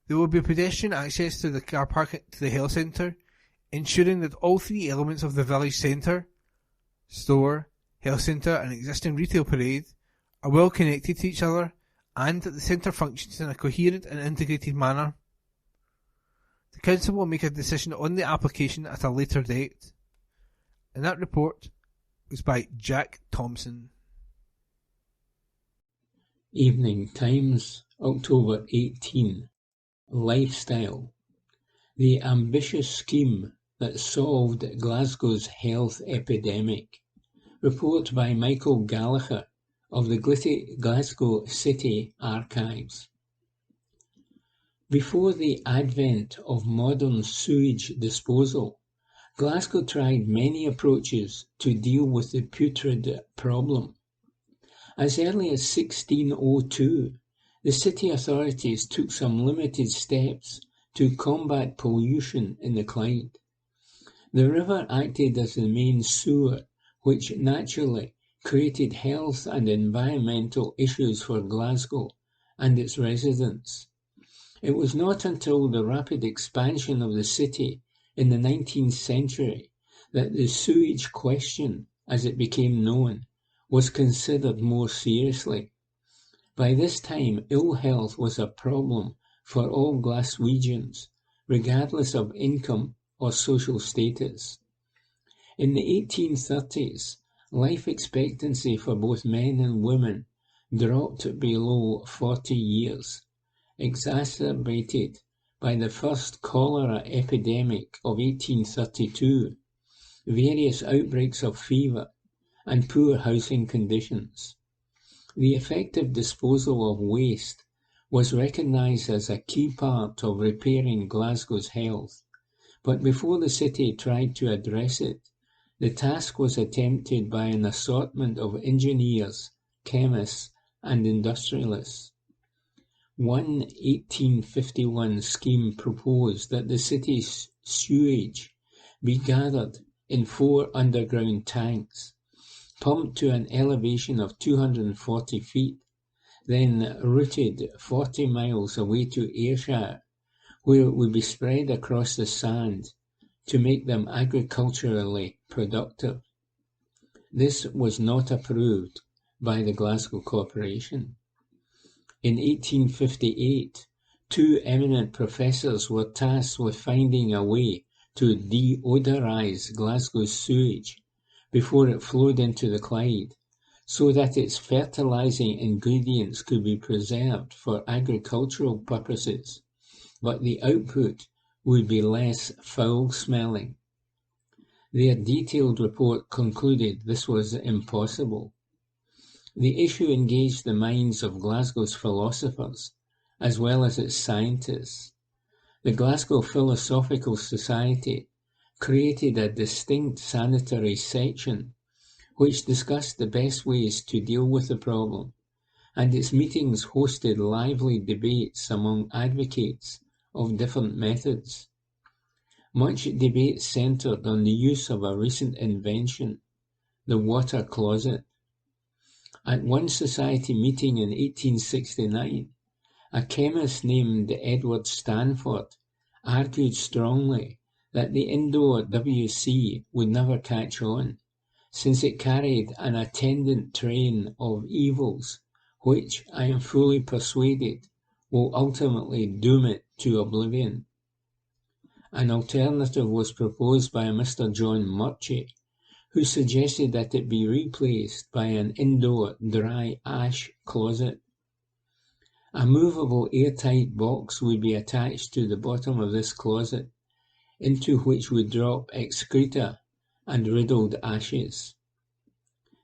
C: There will be pedestrian access to the car park to the health centre, ensuring that all three elements of the village centre, store, health centre and existing retail parade, are well connected to each other and that the centre functions in a coherent and integrated manner. The council will make a decision on the application at a later date. And that report was by Jack Thompson.
B: Evening Times, October 18. Lifestyle. The ambitious scheme that solved Glasgow's health epidemic. Report by Michael Gallagher of the Glasgow City Archives. Before the advent of modern sewage disposal, Glasgow tried many approaches to deal with the putrid problem. As early as 1602, the city authorities took some limited steps to combat pollution in the Clyde. The river acted as the main sewer, which naturally created health and environmental issues for Glasgow and its residents. It was not until the rapid expansion of the city in the 19th century that the sewage question, as it became known, was considered more seriously. By this time, ill health was a problem for all Glaswegians, regardless of income or social status. In the 1830s, life expectancy for both men and women dropped below 40 years, exacerbated by the first cholera epidemic of 1832, various outbreaks of fever, and poor housing conditions. The effective disposal of waste was recognised as a key part of repairing Glasgow's health, but before the city tried to address it, the task was attempted by an assortment of engineers, chemists, and industrialists. One 1851 scheme proposed that the city's sewage be gathered in 4 underground tanks, pumped to an elevation of 240 feet, then routed 40 miles away to Ayrshire, where it would be spread across the sand to make them agriculturally productive. This was not approved by the Glasgow Corporation. In 1858, 2 eminent professors were tasked with finding a way to deodorise Glasgow's sewage before it flowed into the Clyde, so that its fertilising ingredients could be preserved for agricultural purposes, but the output would be less foul-smelling. Their detailed report concluded this was impossible. The issue engaged the minds of Glasgow's philosophers, as well as its scientists. The Glasgow Philosophical Society created a distinct sanitary section which discussed the best ways to deal with the problem, and its meetings hosted lively debates among advocates of different methods. Much debate centred on the use of a recent invention, the water closet. At one society meeting in 1869, a chemist named Edward Stanford argued strongly that the indoor WC would never catch on, since it carried an attendant train of evils which, I am fully persuaded, will ultimately doom it to oblivion. An alternative was proposed by a Mr. John Murchie, who suggested that it be replaced by an indoor dry ash closet. A movable airtight box would be attached to the bottom of this closet, into which would drop excreta and riddled ashes.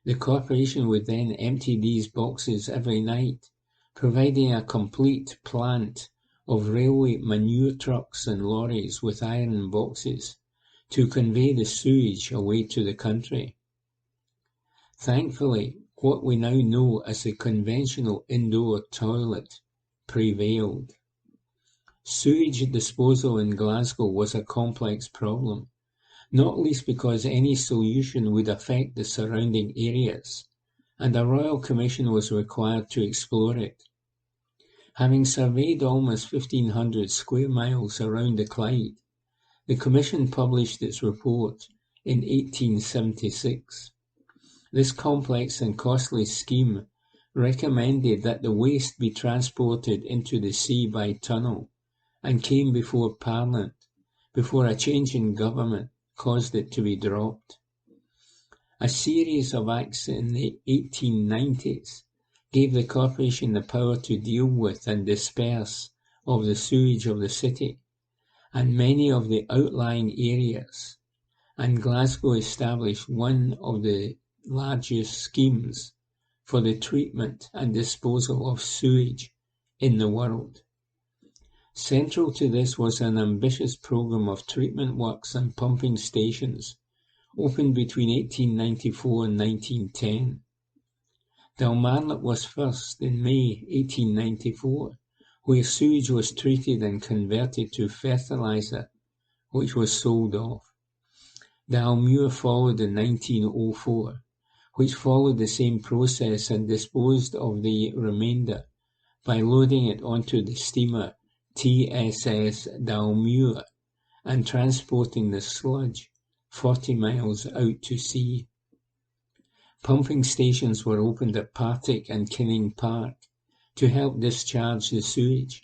B: The corporation would then empty these boxes every night, providing a complete plant of railway manure trucks and lorries with iron boxes to convey the sewage away to the country. Thankfully, what we now know as the conventional indoor toilet prevailed. Sewage disposal in Glasgow was a complex problem, not least because any solution would affect the surrounding areas, and a royal commission was required to explore it. Having surveyed almost 1,500 square miles around the Clyde, the commission published its report in 1876. This complex and costly scheme recommended that the waste be transported into the sea by tunnel, and came before Parliament before a change in government caused it to be dropped. A series of acts in the 1890s gave the corporation the power to deal with and disperse of the sewage of the city and many of the outlying areas, and Glasgow established one of the largest schemes for the treatment and disposal of sewage in the world. Central to this was an ambitious programme of treatment works and pumping stations, opened between 1894 and 1910. Dalmarnock was first in May 1894, where sewage was treated and converted to fertiliser, which was sold off. Dalmuir followed in 1904, which followed the same process and disposed of the remainder by loading it onto the steamer TSS Dalmuir and transporting the sludge 40 miles out to sea. Pumping stations were opened at Partick and Kinning Park to help discharge the sewage,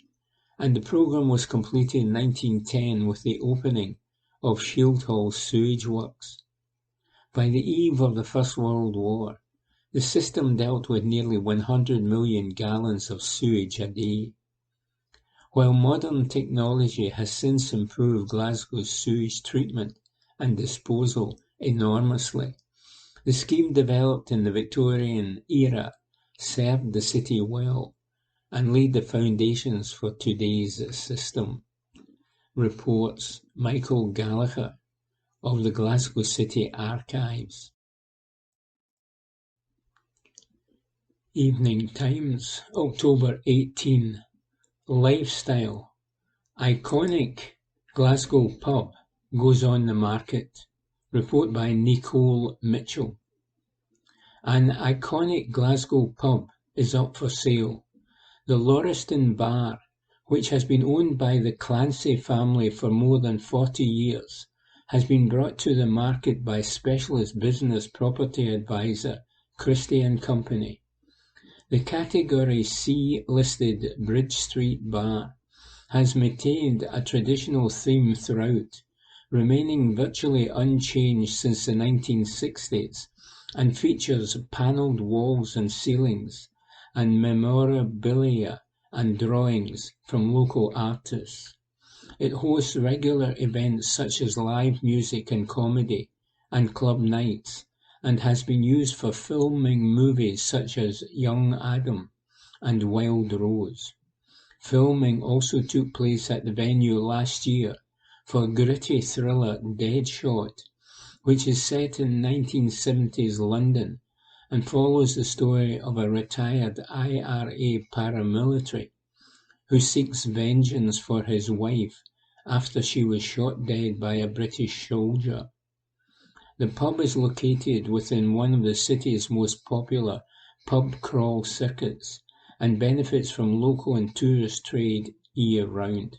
B: and the programme was completed in 1910 with the opening of Shield Hall sewage works. By the eve of the First World War, the system dealt with nearly 100 million gallons of sewage a day. While modern technology has since improved Glasgow's sewage treatment and disposal enormously, the scheme developed in the Victorian era served the city well and laid the foundations for today's system, reports Michael Gallagher of the Glasgow City Archives. Evening Times, October 18. Lifestyle. Iconic Glasgow pub goes on the market. Report by Nicole Mitchell. An iconic Glasgow pub is up for sale. The Lauriston Bar, which has been owned by the Clancy family for more than 40 years, has been brought to the market by specialist business property advisor Christie & Company. The Category C listed Bridge Street Bar has maintained a traditional theme throughout, remaining virtually unchanged since the 1960s, and features panelled walls and ceilings, and memorabilia and drawings from local artists. It hosts regular events such as live music and comedy, and club nights, and has been used for filming movies such as Young Adam and Wild Rose. Filming also took place at the venue last year for gritty thriller Deadshot, which is set in 1970s London and follows the story of a retired IRA paramilitary who seeks vengeance for his wife after she was shot dead by a British soldier. The pub is located within one of the city's most popular pub crawl circuits and benefits from local and tourist trade year-round.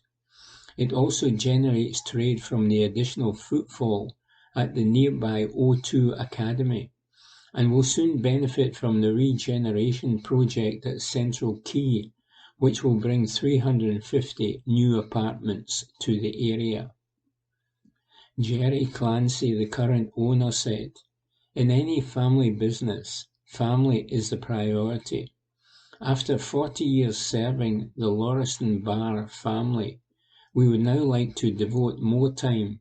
B: It also generates trade from the additional footfall at the nearby O2 Academy and will soon benefit from the regeneration project at Central Quay, which will bring 350 new apartments to the area. Jerry Clancy, the current owner, said, "In any family business, family is the priority. After 40 years serving the Lauriston Bar family, we would now like to devote more time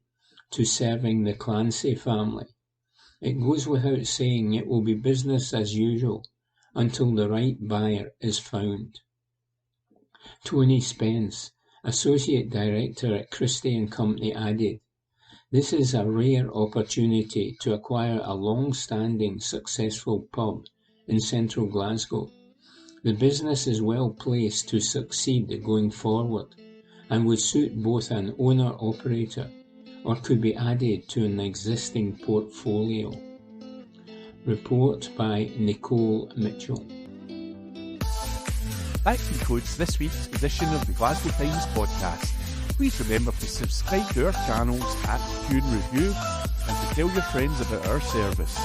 B: to serving the Clancy family. It goes without saying it will be business as usual until the right buyer is found." Tony Spence, Associate Director at Christie & Company, added, "This is a rare opportunity to acquire a long-standing, successful pub in central Glasgow. The business is well placed to succeed going forward and would suit both an owner-operator or could be added to an existing portfolio." Report by Nicole Mitchell.
A: That concludes this week's edition of the Glasgow Times Podcast. Please remember to subscribe to our channels at Tune Review and to tell your friends about our service.